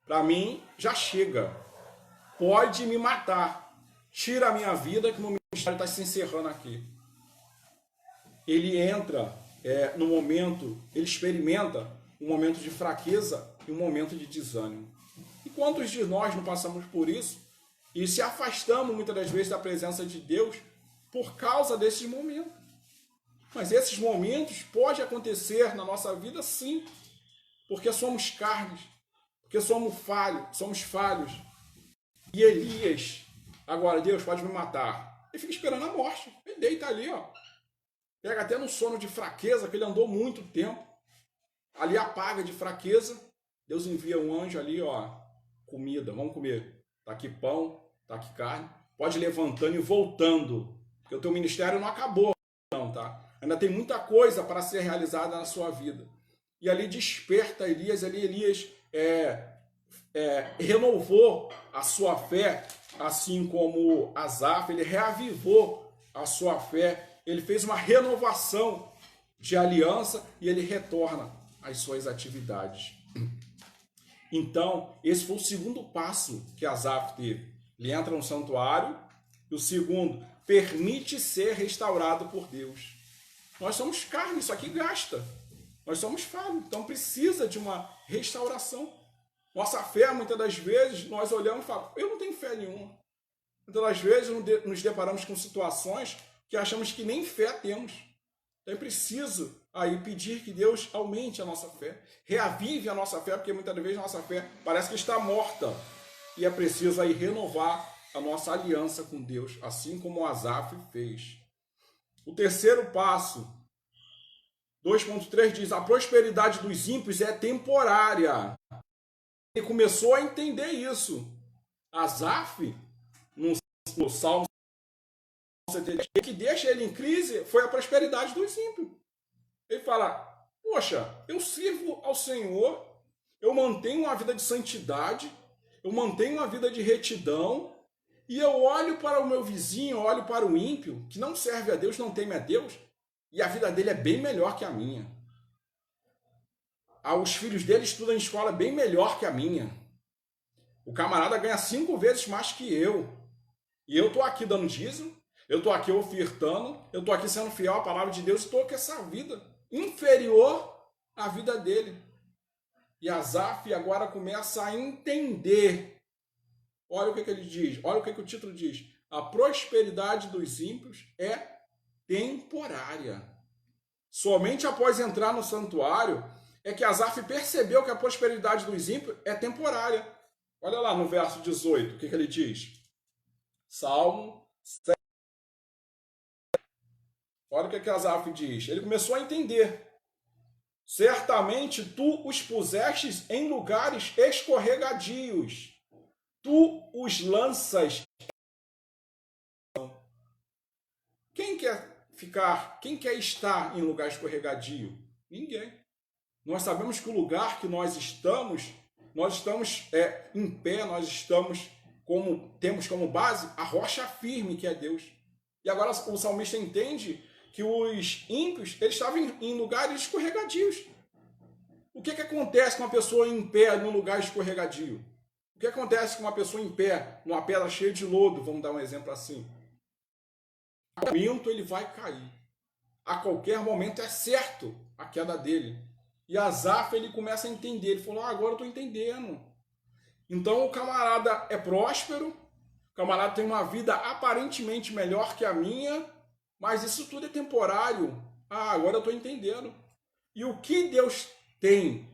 para mim já chega. Pode me matar. Tira a minha vida que o meu ministério está se encerrando aqui. Ele entra no momento, ele experimenta um momento de fraqueza e um momento de desânimo. E quantos de nós não passamos por isso e se afastamos muitas das vezes da presença de Deus por causa desses momentos? Mas esses momentos podem acontecer na nossa vida sim, porque somos carnes, porque somos falhos. E Elias, agora Deus pode me matar. Ele fica esperando a morte, ele deita ali, pega até no sono de fraqueza, que ele andou muito tempo, ali apaga de fraqueza, Deus envia um anjo ali, comida, vamos comer, tá aqui pão, tá aqui carne, pode ir levantando e voltando, porque o teu ministério não acabou, não, tá? Ainda tem muita coisa para ser realizada na sua vida. E ali desperta Elias, Elias renovou a sua fé, assim como Asaf, ele reavivou a sua fé, ele fez uma renovação de aliança e ele retorna às suas atividades. Então, esse foi o segundo passo que Asaf teve. Ele entra no santuário. E o segundo, permite ser restaurado por Deus. Nós somos carne, isso aqui gasta. Nós somos falhos, então precisa de uma restauração. Nossa fé, muitas das vezes, nós olhamos e falamos, eu não tenho fé nenhuma. Muitas das vezes nos deparamos com situações que achamos que nem fé temos. Então é preciso aí pedir que Deus aumente a nossa fé, reavive a nossa fé, porque muitas vezes a nossa fé parece que está morta. e é preciso aí renovar a nossa aliança com Deus, assim como Asaf fez. O terceiro passo, 2.3 diz, a prosperidade dos ímpios é temporária. Ele começou a entender isso. Asaf, no Salmo 73, o que deixa ele em crise foi a prosperidade dos ímpios. Ele fala, poxa, eu sirvo ao Senhor, eu mantenho uma vida de santidade, eu mantenho uma vida de retidão, e eu olho para o meu vizinho, olho para o ímpio, que não serve a Deus, não teme a Deus, e a vida dele é bem melhor que a minha. Os filhos dele estudam em escola bem melhor que a minha. O camarada ganha 5 vezes mais que eu. E eu estou aqui dando dízimo, eu estou aqui ofertando, eu estou aqui sendo fiel à palavra de Deus, estou com essa vida inferior à vida dele. E Asaf agora começa a entender. Olha o que ele diz, olha o que o título diz. A prosperidade dos ímpios é temporária. Somente após entrar no santuário é que Asaf percebeu que a prosperidade dos ímpios é temporária. Olha lá no verso 18, o que ele diz? Salmo 7. Olha o que Asaf diz. Ele começou a entender. Certamente tu os pusestes em lugares escorregadios. Tu os lanças. Quem quer estar em lugar escorregadio? Ninguém. Nós sabemos que o lugar que nós estamos em pé, temos como base a rocha firme que é Deus. E agora o salmista entende que os ímpios eles estavam em lugares escorregadios. O que acontece com uma pessoa em pé num lugar escorregadio? O que acontece com uma pessoa em pé numa pedra cheia de lodo? Vamos dar um exemplo assim. A qualquer momento ele vai cair. A qualquer momento é certo a queda dele. E Asaf ele começa a entender. Ele falou, agora eu estou entendendo. Então o camarada é próspero, o camarada tem uma vida aparentemente melhor que a minha, mas isso tudo é temporário. Agora eu estou entendendo. E o que Deus tem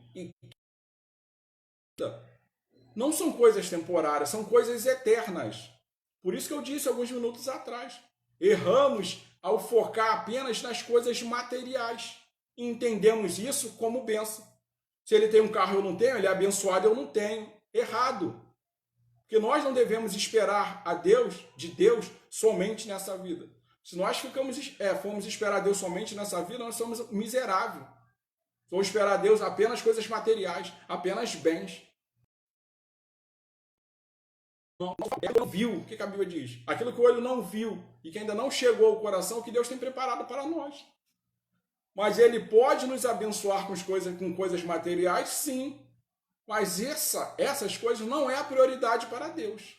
não são coisas temporárias, são coisas eternas. Por isso que eu disse alguns minutos atrás. Erramos ao focar apenas nas coisas materiais. E entendemos isso como bênção. Se ele tem um carro e eu não tenho, ele é abençoado e eu não tenho. Errado. Porque nós não devemos esperar de Deus somente nessa vida. Se nós formos esperar Deus somente nessa vida, nós somos miseráveis. Vamos esperar Deus apenas coisas materiais, apenas bens. Não viu, o que a Bíblia diz? Aquilo que o olho não viu e que ainda não chegou ao coração, que Deus tem preparado para nós. Mas Ele pode nos abençoar com coisas materiais, sim. Mas essas coisas não é a prioridade para Deus.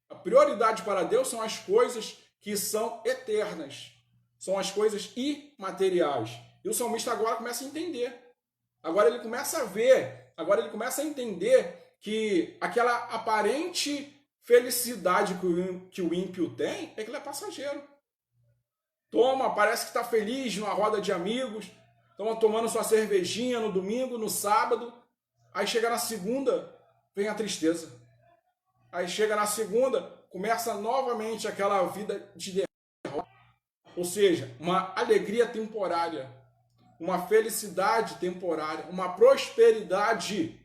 A prioridade para Deus são as coisas que são eternas. São as coisas imateriais. E o salmista agora começa a entender. Agora ele começa a ver, agora ele começa a entender que aquela aparente felicidade que o ímpio tem é que ele é passageiro. Parece que está feliz numa roda de amigos, tomando sua cervejinha no domingo, no sábado, aí chega na segunda, vem a tristeza. Aí chega na segunda, começa novamente aquela vida de derrota. Ou seja, uma alegria temporária, uma felicidade temporária, uma prosperidade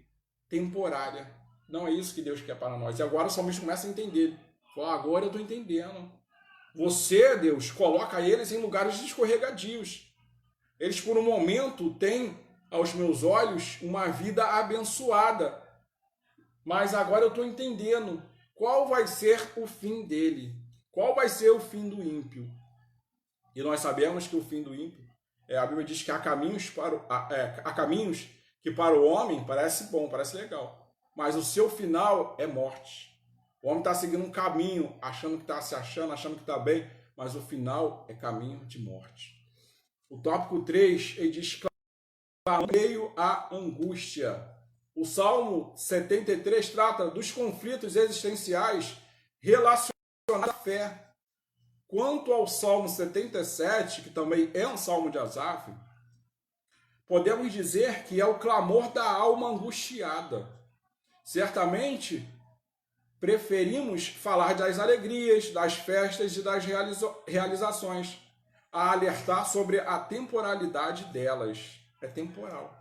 temporária. Não é isso que Deus quer para nós. E agora o salmista começa a entender. Fala, agora eu estou entendendo. Você, Deus, coloca eles em lugares escorregadios. Eles, por um momento, têm, aos meus olhos, uma vida abençoada. Mas agora eu estou entendendo qual vai ser o fim dele. Qual vai ser o fim do ímpio. E nós sabemos que o fim do ímpio, a Bíblia diz que há caminhos que para o homem parece bom, parece legal. Mas o seu final é morte. O homem está seguindo um caminho, achando que está se achando que está bem, mas o final é caminho de morte. O tópico 3, ele diz, meio à angústia. O Salmo 73 trata dos conflitos existenciais relacionados à fé. Quanto ao Salmo 77, que também é um salmo de Asaf, podemos dizer que é o clamor da alma angustiada. Certamente, preferimos falar das alegrias, das festas e das realizações, a alertar sobre a temporalidade delas. É temporal.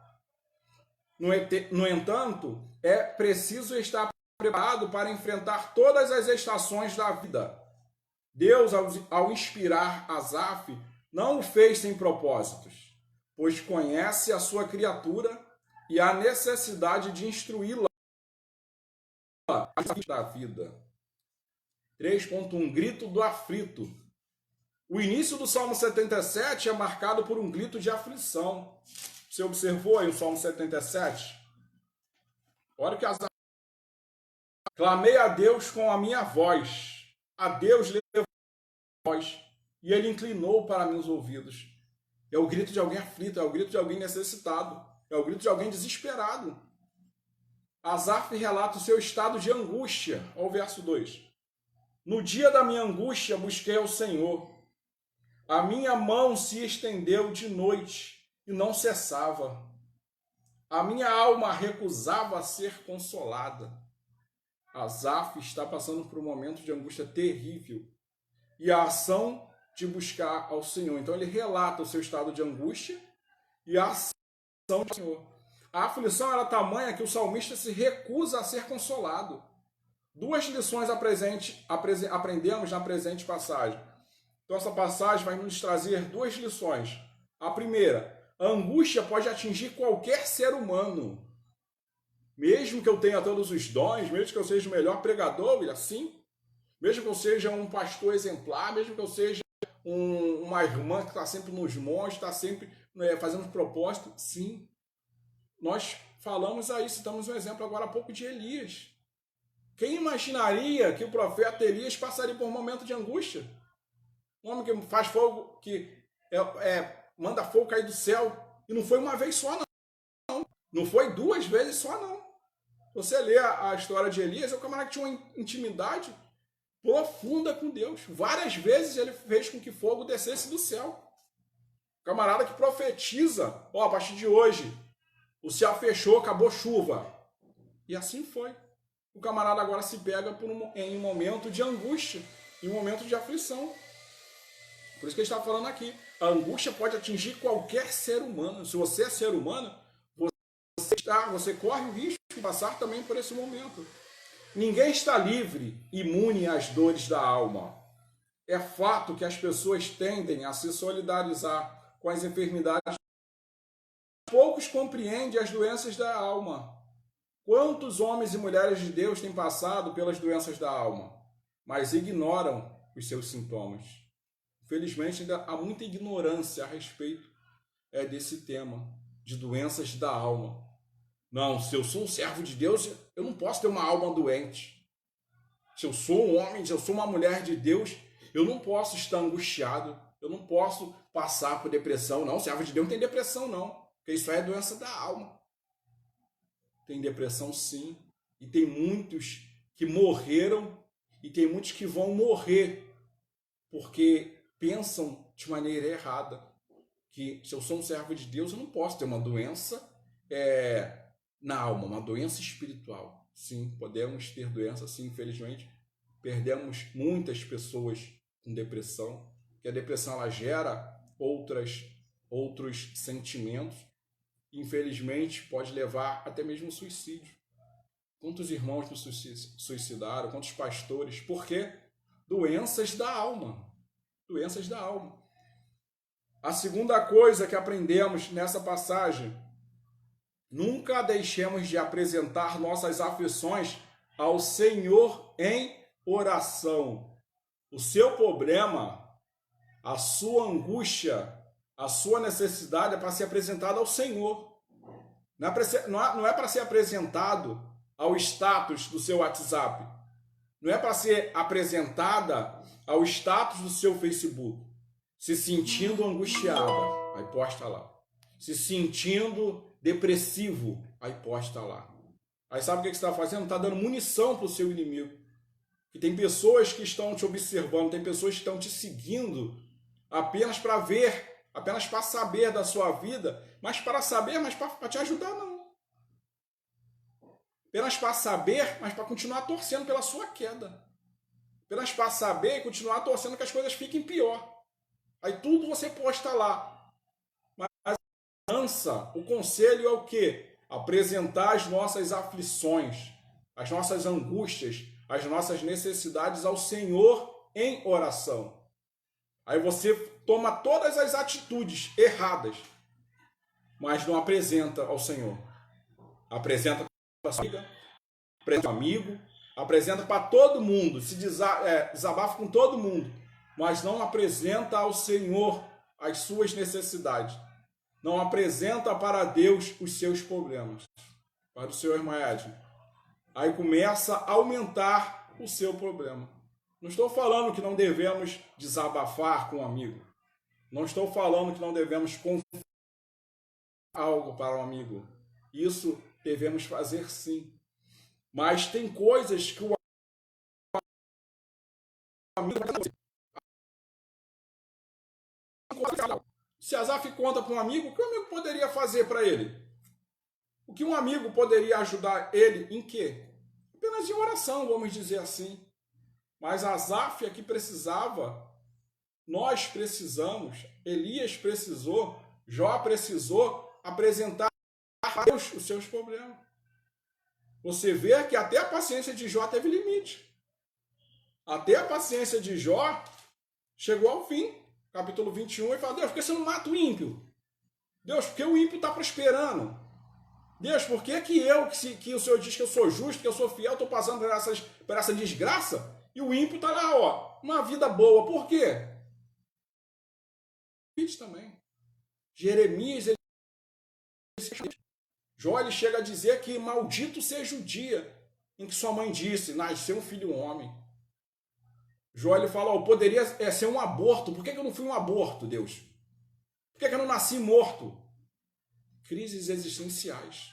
No entanto, é preciso estar preparado para enfrentar todas as estações da vida. Deus, ao inspirar Asaf, não o fez sem propósitos, pois conhece a sua criatura e a necessidade de instruí-la da vida. 3.1 Grito do aflito. O início do Salmo 77 é marcado por um grito de aflição. Você observou aí o Salmo 77? Olha o que Asaf: clamei a Deus com a minha voz. A Deus levou a voz, e ele inclinou para meus ouvidos. É o grito de alguém aflito, é o grito de alguém necessitado, é o grito de alguém desesperado. Asaf relata o seu estado de angústia. Olha o verso 2. No dia da minha angústia busquei ao Senhor. A minha mão se estendeu de noite e não cessava. A minha alma recusava ser consolada. Asaf está passando por um momento de angústia terrível e a ação de buscar ao Senhor. Então ele relata o seu estado de angústia e a ação do Senhor. A aflição era tamanha que o salmista se recusa a ser consolado. Duas lições aprendemos na presente passagem. Então essa passagem vai nos trazer duas lições. A primeira: a angústia pode atingir qualquer ser humano. Mesmo que eu tenha todos os dons, mesmo que eu seja o melhor pregador, assim, mesmo que eu seja um pastor exemplar, mesmo que eu seja uma irmã que está sempre nos montes, está sempre fazendo propósito, sim. Nós falamos aí, citamos um exemplo agora há pouco de Elias. Quem imaginaria que o profeta Elias passaria por um momento de angústia? Um homem que faz fogo, que manda fogo cair do céu, e não foi uma vez só, não. Não foi duas vezes só, não. Você lê a história de Elias, é um camarada que tinha uma intimidade profunda com Deus. Várias vezes ele fez com que fogo descesse do céu. O camarada que profetiza: a partir de hoje, o céu fechou, acabou chuva. E assim foi. O camarada agora se pega em um momento de angústia, em um momento de aflição. Por isso que ele está falando aqui. A angústia pode atingir qualquer ser humano. Se você é ser humano, você corre o risco de passar também por esse momento. Ninguém está livre, imune às dores da alma. É fato que as pessoas tendem a se solidarizar com as enfermidades. Poucos compreendem as doenças da alma. Quantos homens e mulheres de Deus têm passado pelas doenças da alma, mas ignoram os seus sintomas? Infelizmente, ainda há muita ignorância a respeito desse tema, de doenças da alma. Não, se eu sou um servo de Deus, eu não posso ter uma alma doente. Se eu sou um homem, se eu sou uma mulher de Deus, eu não posso estar angustiado, eu não posso passar por depressão. Não, servo de Deus não tem depressão, não, porque isso aí é doença da alma. Tem depressão, sim, e tem muitos que morreram e tem muitos que vão morrer porque pensam de maneira errada que se eu sou um servo de Deus, eu não posso ter uma doença na alma, uma doença espiritual. Sim, podemos ter doença, sim, infelizmente. Perdemos muitas pessoas com depressão, que a depressão ela gera outros sentimentos. Infelizmente, pode levar até mesmo ao suicídio. Quantos irmãos nos suicidaram, quantos pastores? Por quê? Doenças da alma. Doenças da alma. A segunda coisa que aprendemos nessa passagem: nunca deixemos de apresentar nossas aflições ao Senhor em oração. O seu problema, a sua angústia, a sua necessidade é para ser apresentada ao Senhor. Não é para ser apresentado ao status do seu WhatsApp. Não é para ser apresentada ao status do seu Facebook. Se sentindo angustiada, aí posta lá. Se sentindo depressivo, aí posta lá. Aí sabe o que você está fazendo? Está dando munição para o seu inimigo. E tem pessoas que estão te observando, tem pessoas que estão te seguindo apenas para ver, apenas para saber da sua vida, mas para saber, mas para te ajudar não. Apenas para saber, mas para continuar torcendo pela sua queda. Apenas para saber e continuar torcendo que as coisas fiquem pior. Aí tudo você posta lá. Mas a esperança, o conselho é o quê? Apresentar as nossas aflições, as nossas angústias, as nossas necessidades ao Senhor em oração. Aí você toma todas as atitudes erradas, mas não apresenta ao Senhor. Apresenta para sua amiga, apresenta para o amigo, apresenta para todo mundo, se desabafa com todo mundo, mas não apresenta ao Senhor as suas necessidades. Não apresenta para Deus os seus problemas. Para o Senhor, irmã Edna. Aí começa a aumentar o seu problema. Não estou falando que não devemos desabafar com um amigo. Não estou falando que não devemos confessar algo para um amigo. Isso devemos fazer sim. Mas tem coisas que o amigo... Se Asaf conta para um amigo, o que o amigo poderia fazer para ele? O que um amigo poderia ajudar ele em quê? Apenas em oração, vamos dizer assim. Mas Asaf aqui precisava, nós precisamos, Elias precisou, Jó precisou apresentar a Deus os seus problemas. Você vê que até a paciência de Jó teve limite. Até a paciência de Jó chegou ao fim. Capítulo 21, ele fala: Deus, por que você não mata o ímpio? Deus, por que o ímpio está prosperando? Deus, por que que o Senhor diz que eu sou justo, que eu sou fiel, estou passando por essa desgraça? E o ímpio está lá, ó, uma vida boa. Por quê? Também. Jeremias, Jó, ele chega a dizer que maldito seja o dia em que sua mãe disse: nasceu um filho homem. Jó, ele fala: ó, poderia ser um aborto. Por que eu não fui um aborto, Deus? Por que eu não nasci morto? Crises existenciais.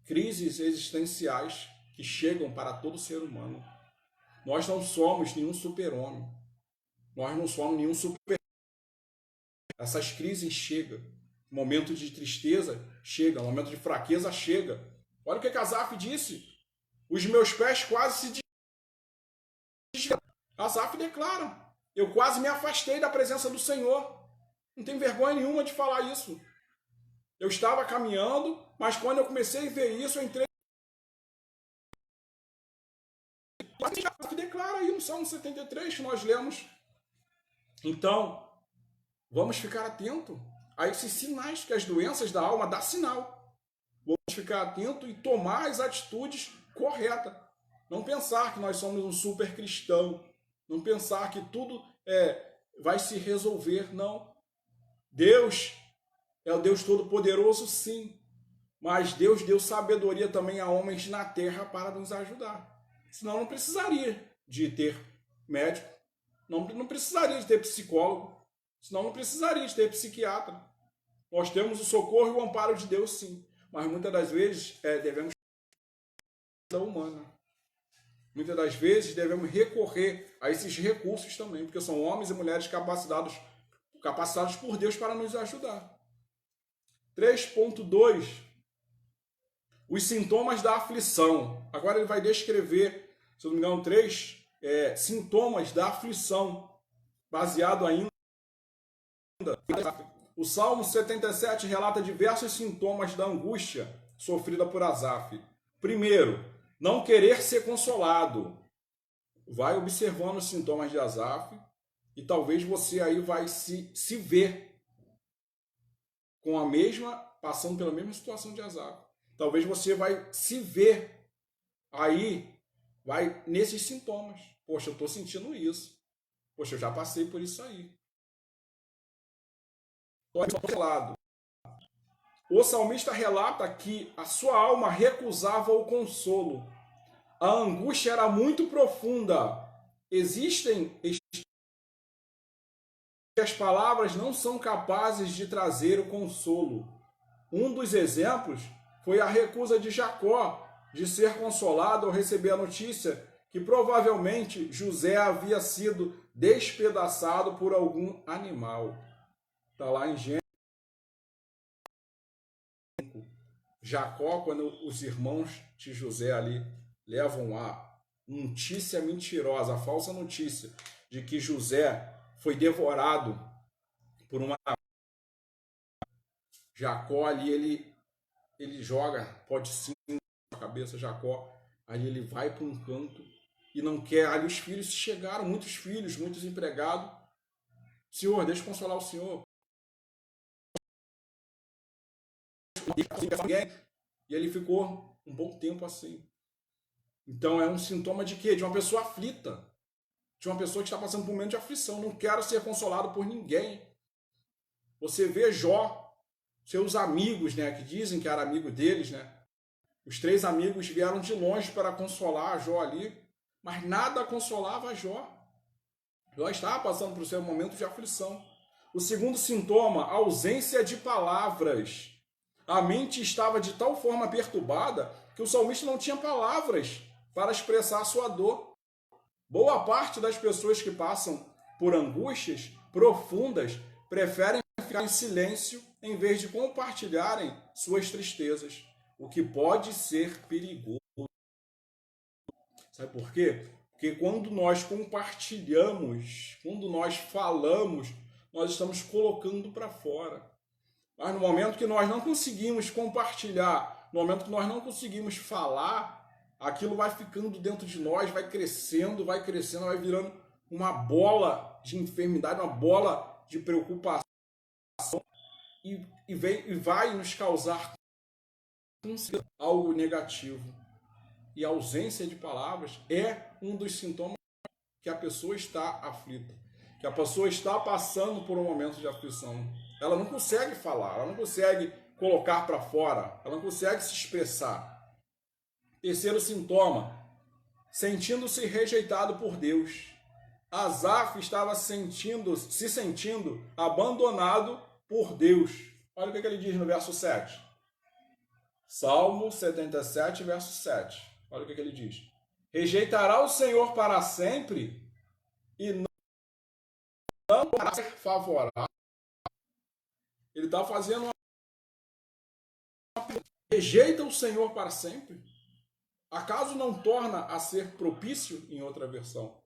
Crises existenciais que chegam para todo ser humano. Nós não somos nenhum super-homem. Nós não somos nenhum super. Essas crises chegam. Momento de tristeza chega. Momento de fraqueza chega. Olha o que Asaf disse. Os meus pés quase se desviaram. Asaf declara: eu quase me afastei da presença do Senhor. Não tem vergonha nenhuma de falar isso. Eu estava caminhando, mas quando eu comecei a ver isso, eu entrei. Que declara aí no Salmo 73 que nós lemos. Então, vamos ficar atento a esses sinais que as doenças da alma dão sinal. Vamos ficar atento e tomar as atitudes corretas. Não pensar que nós somos um super cristão. Não pensar que tudo vai se resolver, não. Deus é o Deus Todo-Poderoso, sim. Mas Deus deu sabedoria também a homens na terra para nos ajudar. Senão não precisaria de ter médico, não precisaria de ter psicólogo, senão não precisaria de ter psiquiatra. Nós temos o socorro e o amparo de Deus, sim. Mas muitas das vezes devemos da humana. Muitas das vezes devemos recorrer a esses recursos também, porque são homens e mulheres capacitados por Deus para nos ajudar. 3.2 Os sintomas da aflição. Agora ele vai descrever, se eu não me engano, 3 sintomas da aflição, baseado ainda. O Salmo 77 relata diversos sintomas da angústia sofrida por Asaf. Primeiro, não querer ser consolado. Vai observando os sintomas de Asaf e talvez você aí vai se ver com a mesma, passando pela mesma situação de Asaf. Talvez você vai se ver aí, vai nesses sintomas. Poxa, eu estou sentindo isso. Poxa, eu já passei por isso aí. O salmista relata que a sua alma recusava o consolo. A angústia era muito profunda. Existem as palavras não são capazes de trazer o consolo. Um dos exemplos foi a recusa de Jacó de ser consolado ao receber a notícia que provavelmente José havia sido despedaçado por algum animal. Está lá em Gênesis. Jacó, quando os irmãos de José ali levam a notícia mentirosa, a falsa notícia de que José foi devorado por uma... Jacó ali, ele joga, pode sim, na cabeça, Jacó, aí ele vai para um canto e não quer, ali os filhos chegaram, muitos filhos, muitos empregados, Senhor, deixa eu consolar o Senhor. E ele ficou um bom tempo assim. Então é um sintoma de quê? De uma pessoa aflita, de uma pessoa que está passando por um momento de aflição. Não quero ser consolado por ninguém. Você vê Jó, seus amigos, né, que dizem que era amigo deles, né? Os 3 amigos vieram de longe para consolar Jó ali, mas nada consolava Jó. Jó estava passando por seu momento de aflição. O segundo sintoma, a ausência de palavras. A mente estava de tal forma perturbada que o salmista não tinha palavras para expressar a sua dor. Boa parte das pessoas que passam por angústias profundas preferem ficar em silêncio em vez de compartilharem suas tristezas, o que pode ser perigoso. Sabe por quê? Porque quando nós compartilhamos, quando nós falamos, nós estamos colocando para fora. Mas no momento que nós não conseguimos compartilhar, no momento que nós não conseguimos falar, aquilo vai ficando dentro de nós, vai crescendo, vai virando uma bola de enfermidade, uma bola de preocupação e vai nos causar algo negativo. E a ausência de palavras é um dos sintomas que a pessoa está aflita, que a pessoa está passando por um momento de aflição. Ela não consegue falar, ela não consegue colocar para fora, ela não consegue se expressar. Terceiro sintoma, sentindo-se rejeitado por Deus. Asaf estava se sentindo abandonado por Deus. Olha o que ele diz no verso 7. Salmo 77, verso 7. Olha o que ele diz. Rejeitará o Senhor para sempre e não para ser favorável. Ele está fazendo uma... Rejeita o Senhor para sempre? Acaso não torna a ser propício em outra versão? Ou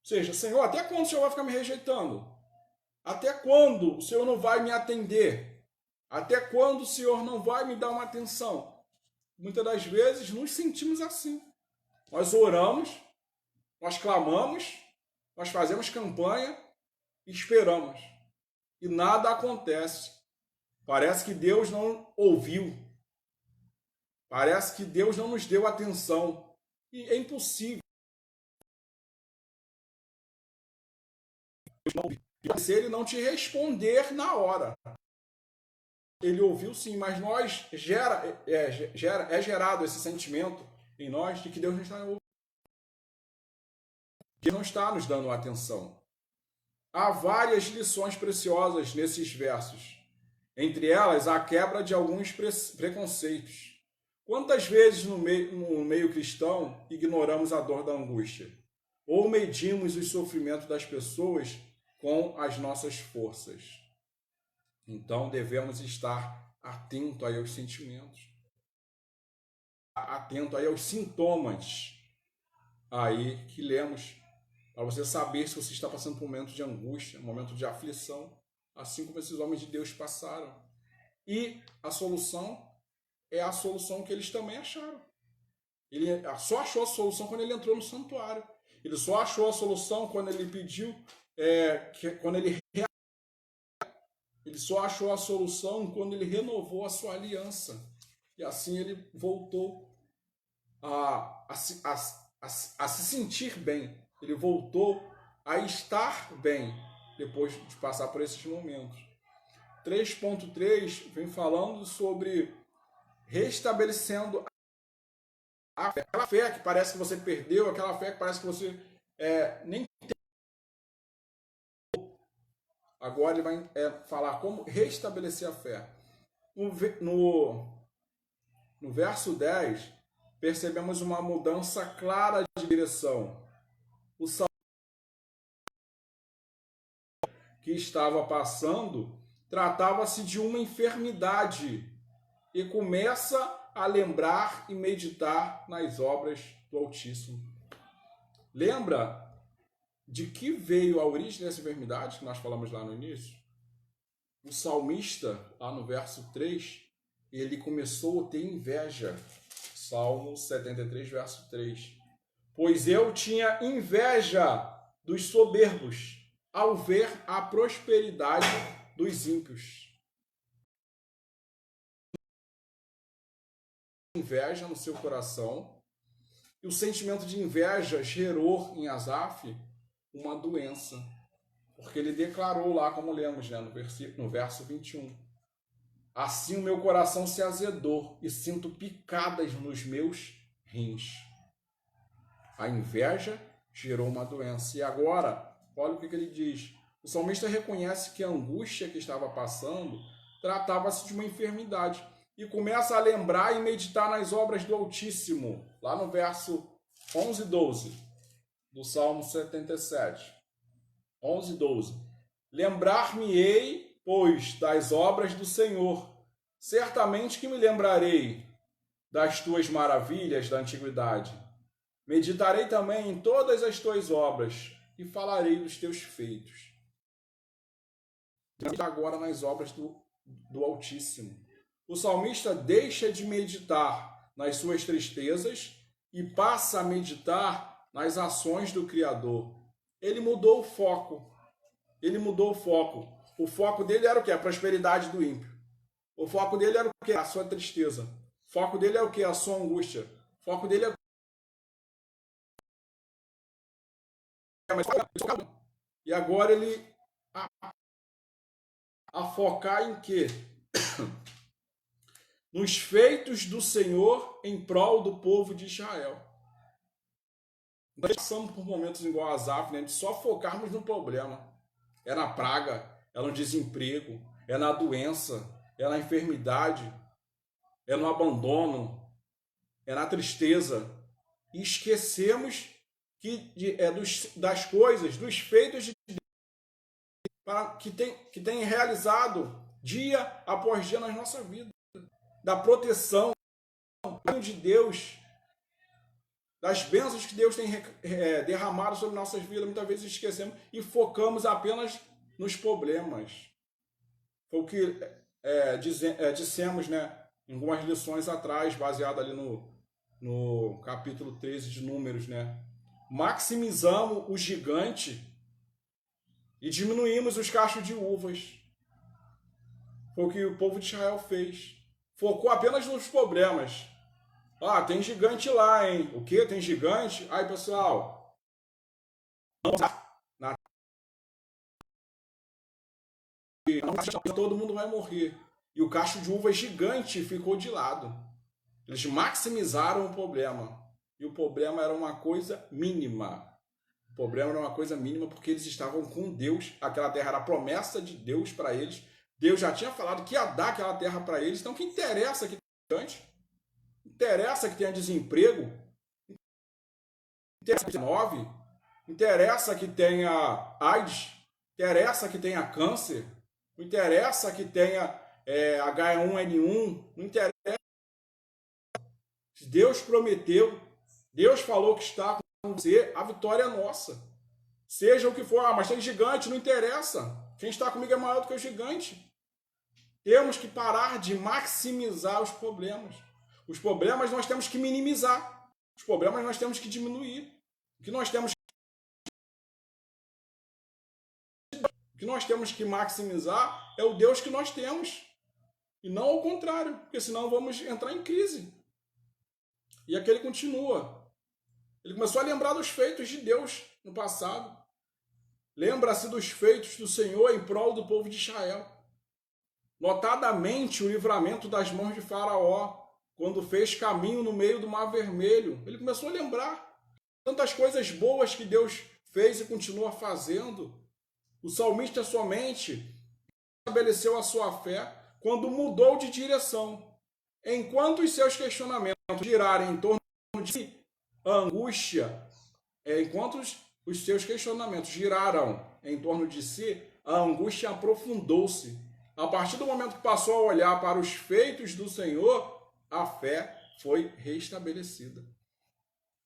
seja, Senhor, até quando o Senhor vai ficar me rejeitando? Até quando o Senhor não vai me atender? Até quando o Senhor não vai me dar uma atenção? Muitas das vezes nos sentimos assim. Nós oramos, nós clamamos, nós fazemos campanha e esperamos. E nada acontece. Parece que Deus não ouviu. Parece que Deus não nos deu atenção. E é impossível. Se ele não te responder na hora. Ele ouviu sim, mas nós é gerado esse sentimento em nós de que Deus não está ouvindo. Que não está nos dando atenção. Há várias lições preciosas nesses versos. Entre elas, a quebra de alguns preconceitos. Quantas vezes no meio cristão ignoramos a dor da angústia? Ou medimos os sofrimentos das pessoas com as nossas forças? Então, devemos estar atento aí aos sentimentos, atento aí aos sintomas aí que lemos, para você saber se você está passando por um momento de angústia, um momento de aflição, assim como esses homens de Deus passaram. E a solução é a solução que eles também acharam. Ele só achou a solução quando ele entrou no santuário. Ele só achou a solução quando ele pediu, ele só achou a solução quando ele renovou a sua aliança. E assim ele voltou a se sentir bem. Ele voltou a estar bem depois de passar por esses momentos. 3.3 vem falando sobre restabelecendo a fé. Aquela fé que parece que você perdeu, aquela fé que parece que você nem tem. Agora ele vai falar como restabelecer a fé. No verso 10, percebemos uma mudança clara de direção. O salmo que estava passando tratava-se de uma enfermidade e começa a lembrar e meditar nas obras do Altíssimo. Lembra de que veio a origem dessa enfermidade que nós falamos lá no início? O salmista, lá no verso 3, ele começou a ter inveja. Salmo 73, verso 3. Pois eu tinha inveja dos soberbos ao ver a prosperidade dos ímpios. Inveja no seu coração, e o sentimento de inveja gerou em Asaf uma doença, porque ele declarou lá, como lemos, né, no verso 21, assim o meu coração se azedou e sinto picadas nos meus rins. A inveja gerou uma doença. E agora, olha o que ele diz. O salmista reconhece que a angústia que estava passando tratava-se de uma enfermidade e começa a lembrar e meditar nas obras do Altíssimo, lá no verso 11 e 12 do Salmo 77. 11 e 12. Lembrar-me-ei, pois, das obras do Senhor. Certamente que me lembrarei das tuas maravilhas da antiguidade. Meditarei também em todas as tuas obras e falarei dos teus feitos. Agora nas obras do Altíssimo. O salmista deixa de meditar nas suas tristezas e passa a meditar nas ações do Criador. Ele mudou o foco. O foco dele era o quê? A prosperidade do ímpio. O foco dele era o quê? A sua tristeza. O foco dele é o quê? A sua angústia. O foco dele é e agora ele a focar em quê? Nos feitos do Senhor em prol do povo de Israel. Nós passamos por momentos igual a Asaf, né, de só focarmos no problema. É na praga, é no desemprego, é na doença, é na enfermidade, é no abandono, é na tristeza. E esquecemos das coisas, dos feitos de Deus que tem realizado dia após dia na nossa vida. Da proteção de Deus, das bênçãos que Deus tem derramado sobre nossas vidas. Muitas vezes esquecemos e focamos apenas nos problemas. Foi o que dissemos, né, em algumas lições atrás, baseado ali no capítulo 13 de Números, né? Maximizamos o gigante e diminuímos os cachos de uvas. Foi o que o povo de Israel fez. Focou apenas nos problemas. Ah, tem gigante lá, hein? O quê? Tem gigante? Aí, pessoal, todo mundo vai morrer. E o cacho de uva gigante ficou de lado. Eles maximizaram o problema. E o problema era uma coisa mínima. O problema era uma coisa mínima porque eles estavam com Deus. Aquela terra era a promessa de Deus para eles. Deus já tinha falado que ia dar aquela terra para eles. Então, o que interessa que tenha gigante? Interessa que tenha desemprego? Interessa que tenha 9? Interessa que tenha AIDS? Interessa que tenha câncer? Não interessa que tenha H1N1? Não interessa. Deus prometeu, Deus falou que está com você, a vitória é nossa. Seja o que for, mas tem gigante, não interessa. Quem está comigo é maior do que o gigante. Temos que parar de maximizar os problemas. Os problemas nós temos que minimizar. Os problemas nós temos que diminuir. O que nós temos que maximizar é o Deus que nós temos. E não ao contrário, porque senão vamos entrar em crise. E aqui ele continua. Ele começou a lembrar dos feitos de Deus no passado. Lembra-se dos feitos do Senhor em prol do povo de Israel. Notadamente o livramento das mãos de Faraó, quando fez caminho no meio do Mar Vermelho. Ele começou a lembrar tantas coisas boas que Deus fez e continua fazendo. O salmista somente estabeleceu a sua fé quando mudou de direção. Enquanto os seus questionamentos girarem em torno de si, a angústia, enquanto os seus questionamentos giraram em torno de si, a angústia aprofundou-se. A partir do momento que passou a olhar para os feitos do Senhor, a fé foi restabelecida.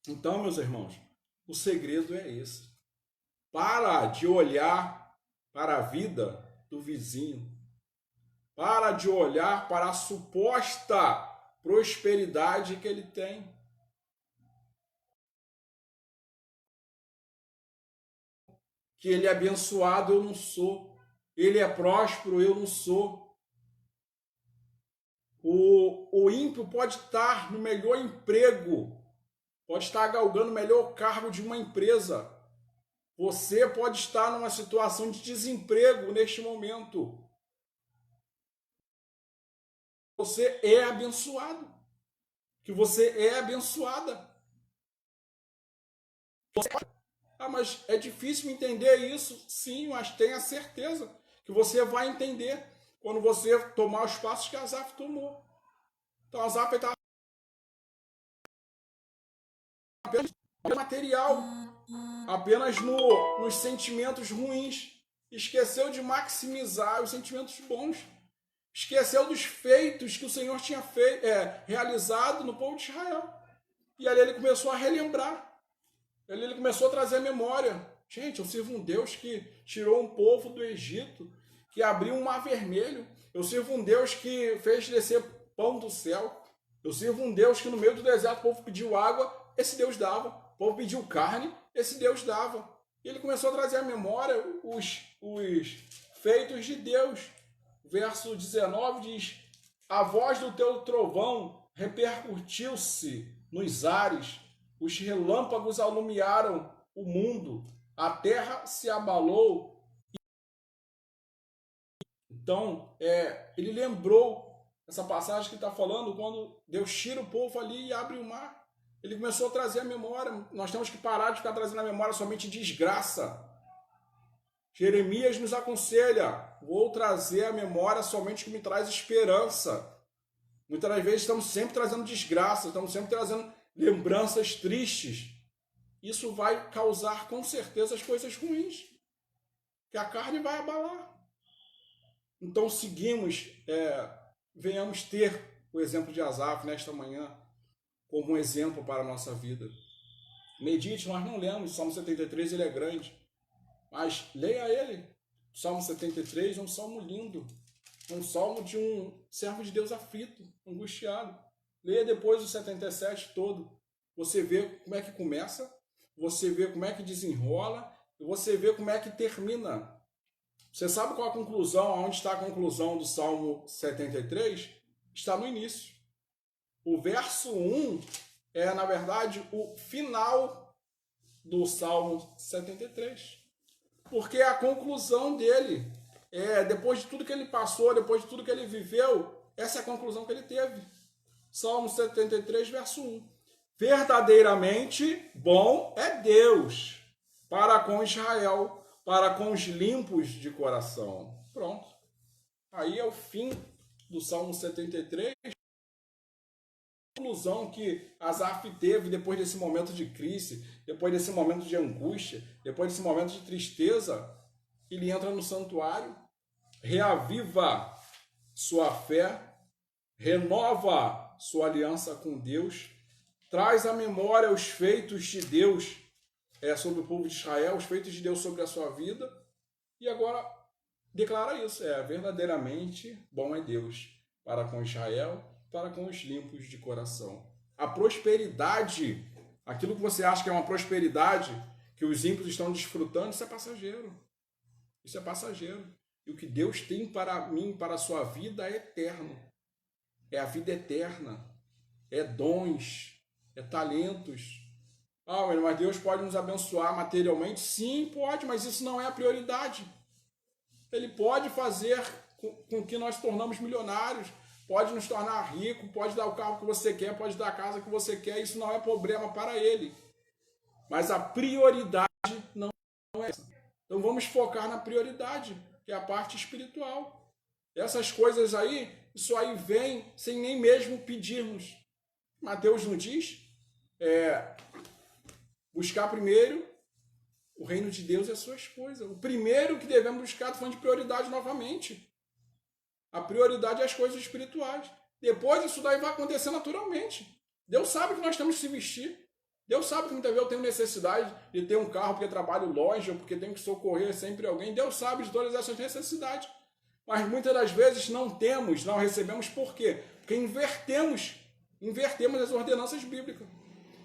Então, meus irmãos, o segredo é esse. Para de olhar para a vida do vizinho. Para de olhar para a suposta prosperidade que ele tem. Que ele é abençoado, eu não sou. Ele é próspero, eu não sou. O ímpio pode estar no melhor emprego, pode estar galgando o melhor cargo de uma empresa. Você pode estar numa situação de desemprego neste momento. Você é abençoado. Que você é abençoada. Ah, mas é difícil entender isso. Sim, mas tenha certeza que você vai entender quando você tomar os passos que Asaf tomou. Então Asaf estava apenas no material, apenas nos sentimentos ruins. Esqueceu de maximizar os sentimentos bons. Esqueceu dos feitos que o Senhor tinha realizado no povo de Israel. E ali ele começou a relembrar. Ele começou a trazer a memória. Gente, eu sirvo um Deus que tirou um povo do Egito, que abriu um mar vermelho. Eu sirvo um Deus que fez descer pão do céu. Eu sirvo um Deus que no meio do deserto o povo pediu água, esse Deus dava. O povo pediu carne, esse Deus dava. E ele começou a trazer à memória os feitos de Deus. Verso 19 diz: a voz do teu trovão repercutiu-se nos ares, os relâmpagos alumiaram o mundo, a terra se abalou. Então, ele lembrou essa passagem que está falando, quando Deus tira o povo ali e abre o mar. Ele começou a trazer a memória. Nós temos que parar de ficar trazendo a memória somente desgraça. Jeremias nos aconselha: vou trazer a memória somente o que me traz esperança. Muitas das vezes estamos sempre trazendo desgraça, estamos sempre trazendo lembranças tristes. Isso vai causar com certeza as coisas ruins, que a carne vai abalar. Então venhamos ter o exemplo de Asaf nesta manhã como um exemplo para a nossa vida. Medite, nós não lemos o Salmo 73, ele é grande, mas leia ele. O Salmo 73 é um salmo lindo, um salmo de um servo de Deus aflito, angustiado. Leia depois o 77 todo. Você vê como é que começa, você vê como é que desenrola, e você vê como é que termina. Você sabe qual a conclusão, onde está a conclusão do Salmo 73? Está no início. O verso 1 é, na verdade, o final do Salmo 73. Porque é a conclusão dele. Depois de tudo que ele passou, depois de tudo que ele viveu, essa é a conclusão que ele teve. Salmo 73, verso 1. Verdadeiramente bom é Deus para com Israel, para com os limpos de coração. Pronto. Aí é o fim do Salmo 73. A conclusão que Asaf teve depois desse momento de crise, depois desse momento de angústia, depois desse momento de tristeza, ele entra no santuário, reaviva sua fé, renova sua aliança com Deus, traz à memória os feitos de Deus sobre o povo de Israel, os feitos de Deus sobre a sua vida, e agora declara isso: verdadeiramente bom é Deus para com Israel, para com os limpos de coração. A prosperidade, aquilo que você acha que é uma prosperidade, que os ímpios estão desfrutando, isso é passageiro. Isso é passageiro. E o que Deus tem para mim, para a sua vida, é eterno. É a vida eterna. É dons, é talentos. Mas Deus pode nos abençoar materialmente? Sim, pode, mas isso não é a prioridade. Ele pode fazer com que nós tornamos milionários, pode nos tornar rico, pode dar o carro que você quer, pode dar a casa que você quer, isso não é problema para ele. Mas a prioridade não é essa. Então vamos focar na prioridade, que é a parte espiritual. Essas coisas aí, isso aí vem sem nem mesmo pedirmos. Mateus nos diz, buscar primeiro o reino de Deus e as suas coisas. O primeiro que devemos buscar, falando de prioridade novamente. A prioridade é as coisas espirituais. Depois isso daí vai acontecer naturalmente. Deus sabe que nós temos que se vestir. Deus sabe que muitas vezes eu tenho necessidade de ter um carro porque trabalho longe ou porque tenho que socorrer sempre alguém. Deus sabe de todas essas necessidades. Mas muitas das vezes não temos, não recebemos. Por quê? Porque invertemos as ordenanças bíblicas.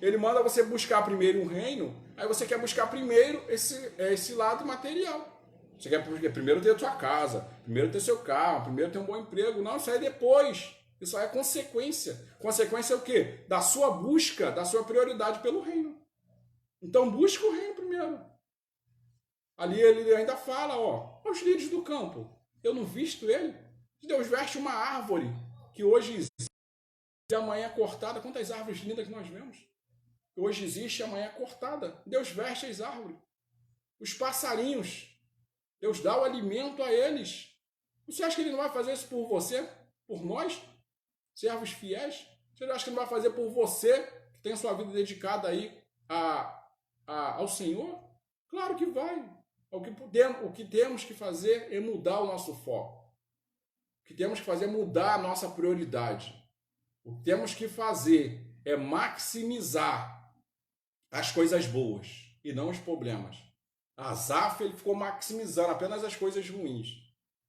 Ele manda você buscar primeiro um reino, aí você quer buscar primeiro esse lado material. Você quer primeiro ter a sua casa, primeiro ter seu carro, primeiro ter um bom emprego. Não, isso aí é depois. Isso aí é consequência. Consequência é o quê? Da sua busca, da sua prioridade pelo reino. Então busca o reino primeiro. Ali ele ainda fala, ó, os lírios do campo. Eu não visto ele? Deus veste uma árvore que hoje existe e amanhã é cortada. Quantas árvores lindas que nós vemos? Hoje existe e amanhã é cortada. Deus veste as árvores. Os passarinhos. Deus dá o alimento a eles. Você acha que ele não vai fazer isso por você? Por nós? Servos fiéis? Você acha que ele não vai fazer por você, que tem a sua vida dedicada aí ao Senhor? Claro que vai. O que temos que fazer é mudar o nosso foco. O que temos que fazer é mudar a nossa prioridade. O que temos que fazer é maximizar as coisas boas e não os problemas. Asaf, ele ficou maximizando apenas as coisas ruins.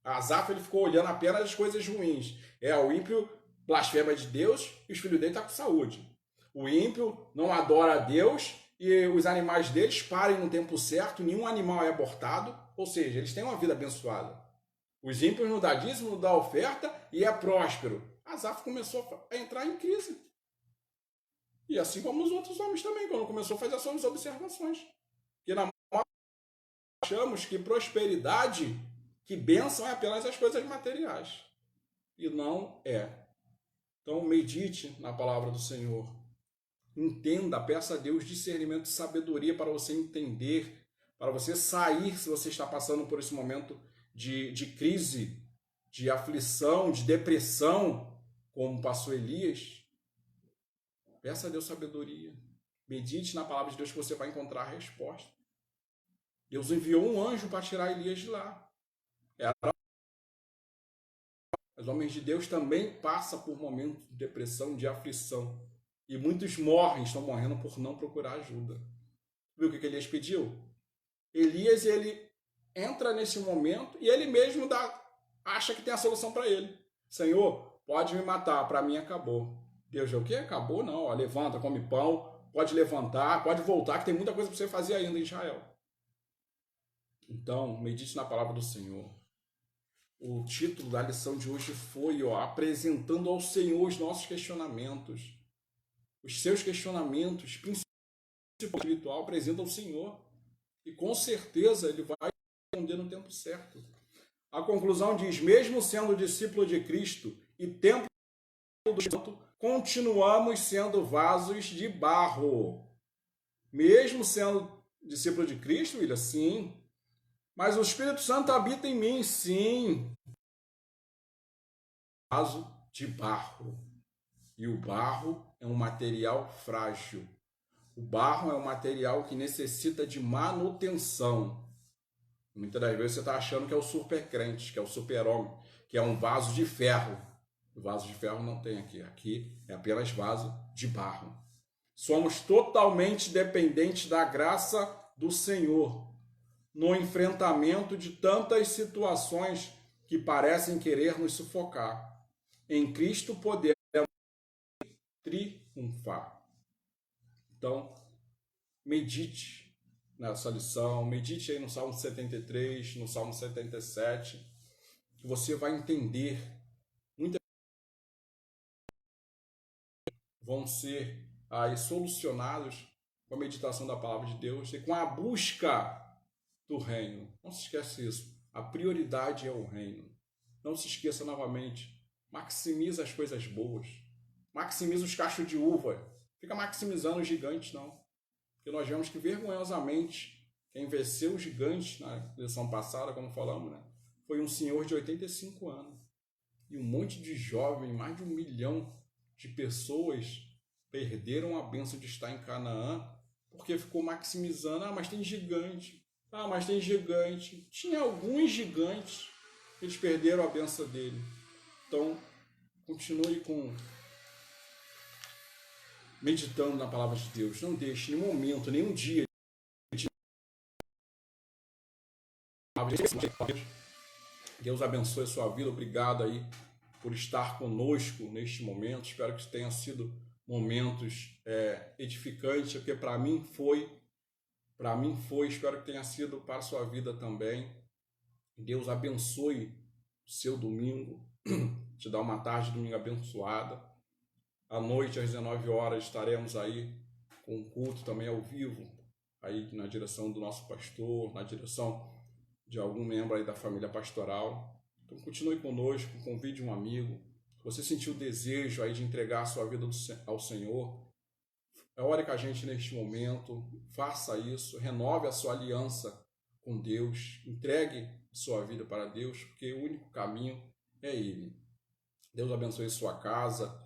Asaf, ele ficou olhando apenas as coisas ruins. O ímpio blasfema de Deus e os filhos dele estão com saúde. O ímpio não adora a Deus e os animais deles parem no tempo certo, nenhum animal é abortado, ou seja, eles têm uma vida abençoada. Os ímpios não dão dízimo, não dão oferta e é próspero. Asaf começou a entrar em crise. E assim como os outros homens também, quando começou a fazer as suas observações. Porque na moda achamos que prosperidade, que bênção é apenas as coisas materiais. E não é. Então medite na palavra do Senhor. Entenda, peça a Deus discernimento e sabedoria para você entender, para você sair, se você está passando por esse momento de crise, de aflição, de depressão, como passou Elias. Peça a Deus sabedoria. Medite na palavra de Deus que você vai encontrar a resposta. Deus enviou um anjo para tirar Elias de lá. Os homens de Deus também passam por momentos de depressão, de aflição. E muitos estão morrendo por não procurar ajuda. Viu o que Elias pediu? Elias, ele entra nesse momento e ele mesmo acha que tem a solução para ele. Senhor, pode me matar, para mim acabou. Deus, o quê? Acabou? Não, ó, levanta, come pão, pode levantar, pode voltar, que tem muita coisa para você fazer ainda em Israel. Então, medite na palavra do Senhor. O título da lição de hoje foi apresentando ao Senhor os nossos questionamentos. Os seus questionamentos, principalmente espiritual, apresenta ao Senhor. E com certeza ele vai responder no tempo certo. A conclusão diz, mesmo sendo discípulo de Cristo e templo do Santo, continuamos sendo vasos de barro. Mesmo sendo discípulo de Cristo, William, sim. Mas o Espírito Santo habita em mim, sim. Vaso de barro. E o barro é um material frágil. O barro é um material que necessita de manutenção. Muitas das vezes você está achando que é o super crente, que é o super homem, que é um vaso de ferro. O vaso de ferro não tem aqui. Aqui é apenas vaso de barro. Somos totalmente dependentes da graça do Senhor no enfrentamento de tantas situações que parecem querer nos sufocar. Em Cristo podemos triunfar. Então, medite nessa lição, medite aí no Salmo 73, no Salmo 77, que você vai entender. Muitas vão ser aí solucionados com a meditação da palavra de Deus e com a busca do reino. Não se esqueça isso. A prioridade é o reino. Não se esqueça novamente. Maximiza as coisas boas. Maximiza os cachos de uva. Fica maximizando os gigantes, não. Porque nós vemos que, vergonhosamente, quem venceu os gigantes na lição passada, como falamos, né, foi um senhor de 85 anos. E um monte de jovens, mais de 1 milhão de pessoas, perderam a bênção de estar em Canaã, porque ficou maximizando. Mas tem gigante. Mas tem gigante. Tinha alguns gigantes, eles perderam a bênção dele. Então, Continue meditando na palavra de Deus. Não deixe nenhum momento, nenhum dia de Deus abençoe a sua vida. Obrigado aí por estar conosco neste momento. Espero que tenha sido momentos edificantes, porque para mim foi. Espero que tenha sido para a sua vida também. Deus abençoe o seu domingo. Te dá uma tarde de domingo abençoada. À noite, às 19 horas, estaremos aí com um culto também ao vivo, aí na direção do nosso pastor, na direção de algum membro aí da família pastoral. Então continue conosco, convide um amigo. Se você sentiu o desejo aí de entregar a sua vida ao Senhor, ore com a gente neste momento, faça isso, renove a sua aliança com Deus, entregue a sua vida para Deus, porque o único caminho é Ele. Deus abençoe a sua casa,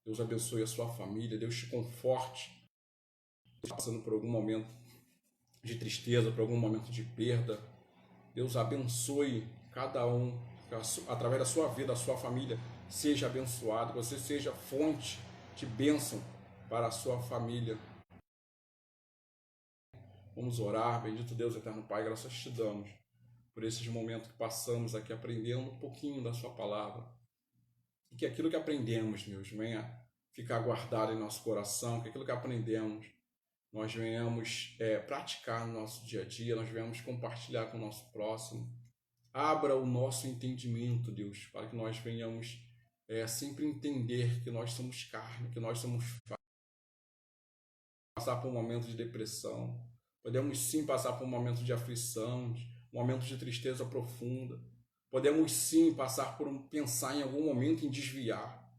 Deus abençoe a sua família, Deus te conforte, passando por algum momento de tristeza, por algum momento de perda. Deus abençoe cada um, através da sua vida, a sua família seja abençoado, você seja fonte de bênção para a sua família. Vamos orar. Bendito Deus, eterno Pai, graças te damos por esses momentos que passamos aqui aprendendo um pouquinho da sua palavra. E que aquilo que aprendemos, Deus, venha ficar guardado em nosso coração, que aquilo que aprendemos nós venhamos praticar no nosso dia a dia, nós venhamos compartilhar com o nosso próximo. Abra o nosso entendimento, Deus, para que nós venhamos sempre entender que nós somos carne, que nós somos passar por um momento de depressão, podemos sim passar por um momento de aflição, um momento de tristeza profunda, podemos sim passar pensar em algum momento em desviar,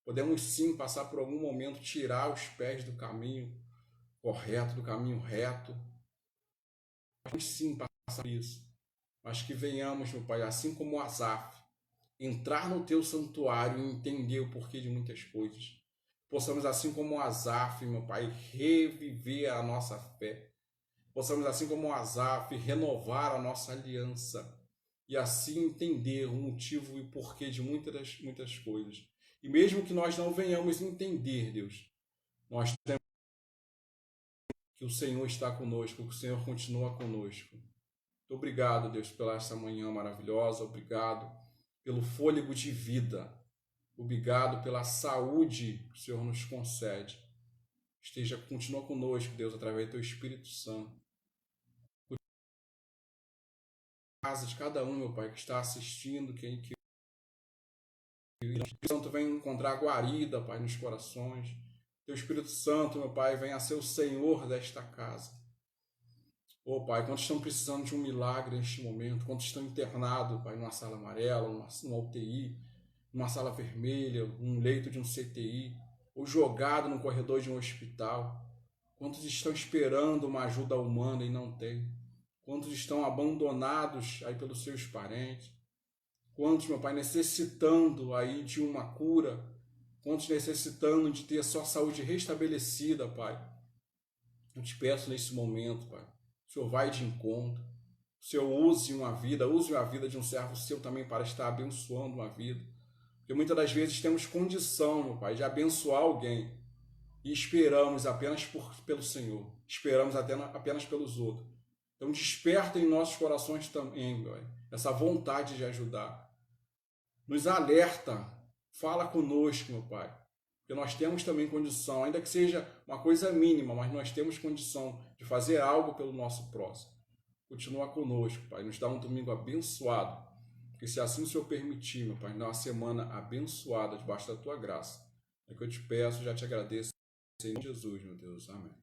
podemos sim passar por algum momento tirar os pés do caminho correto, do caminho reto. Podemos sim passar por isso, mas que venhamos, meu Pai, assim como Asaf, entrar no teu santuário e entender o porquê de muitas coisas. Possamos, assim como Asaf, meu Pai, reviver a nossa fé. Possamos, assim como Asaf, renovar a nossa aliança e assim entender o motivo e o porquê de muitas coisas. E mesmo que nós não venhamos entender, Deus, nós temos que o Senhor está conosco, que o Senhor continua conosco. Muito obrigado, Deus, pela essa manhã maravilhosa. Obrigado pelo fôlego de vida. Obrigado pela saúde que o Senhor nos concede. Continua conosco, Deus, através do teu Espírito Santo. Casa de cada um, meu Pai, que está assistindo, que o Espírito Santo venha encontrar guarida, Pai, nos corações. Teu Espírito Santo, meu Pai, venha a ser o Senhor desta casa. Pai, quantos estão precisando de um milagre neste momento? Quantos estão internados, Pai, numa sala amarela, numa UTI, numa sala vermelha, num leito de um CTI, ou jogado no corredor de um hospital? Quantos estão esperando uma ajuda humana e não tem? Quantos estão abandonados aí pelos seus parentes? Quantos, meu Pai, necessitando aí de uma cura? Quantos necessitando de ter a sua saúde restabelecida, Pai? Eu te peço nesse momento, Pai, o Senhor vai de encontro. O Senhor use a vida de um servo seu também para estar abençoando uma vida. Porque muitas das vezes temos condição, meu Pai, de abençoar alguém e esperamos apenas pelo Senhor. Esperamos apenas pelos outros. Então desperta em nossos corações também, Pai, essa vontade de ajudar. Nos alerta, fala conosco, meu Pai, porque nós temos também condição, ainda que seja uma coisa mínima, mas nós temos condição de fazer algo pelo nosso próximo. Continua conosco, Pai, nos dá um domingo abençoado, porque se assim o Senhor permitir, meu Pai, nos dá uma semana abençoada debaixo da Tua graça. É que eu te peço, já te agradeço, em Jesus, meu Deus, amém.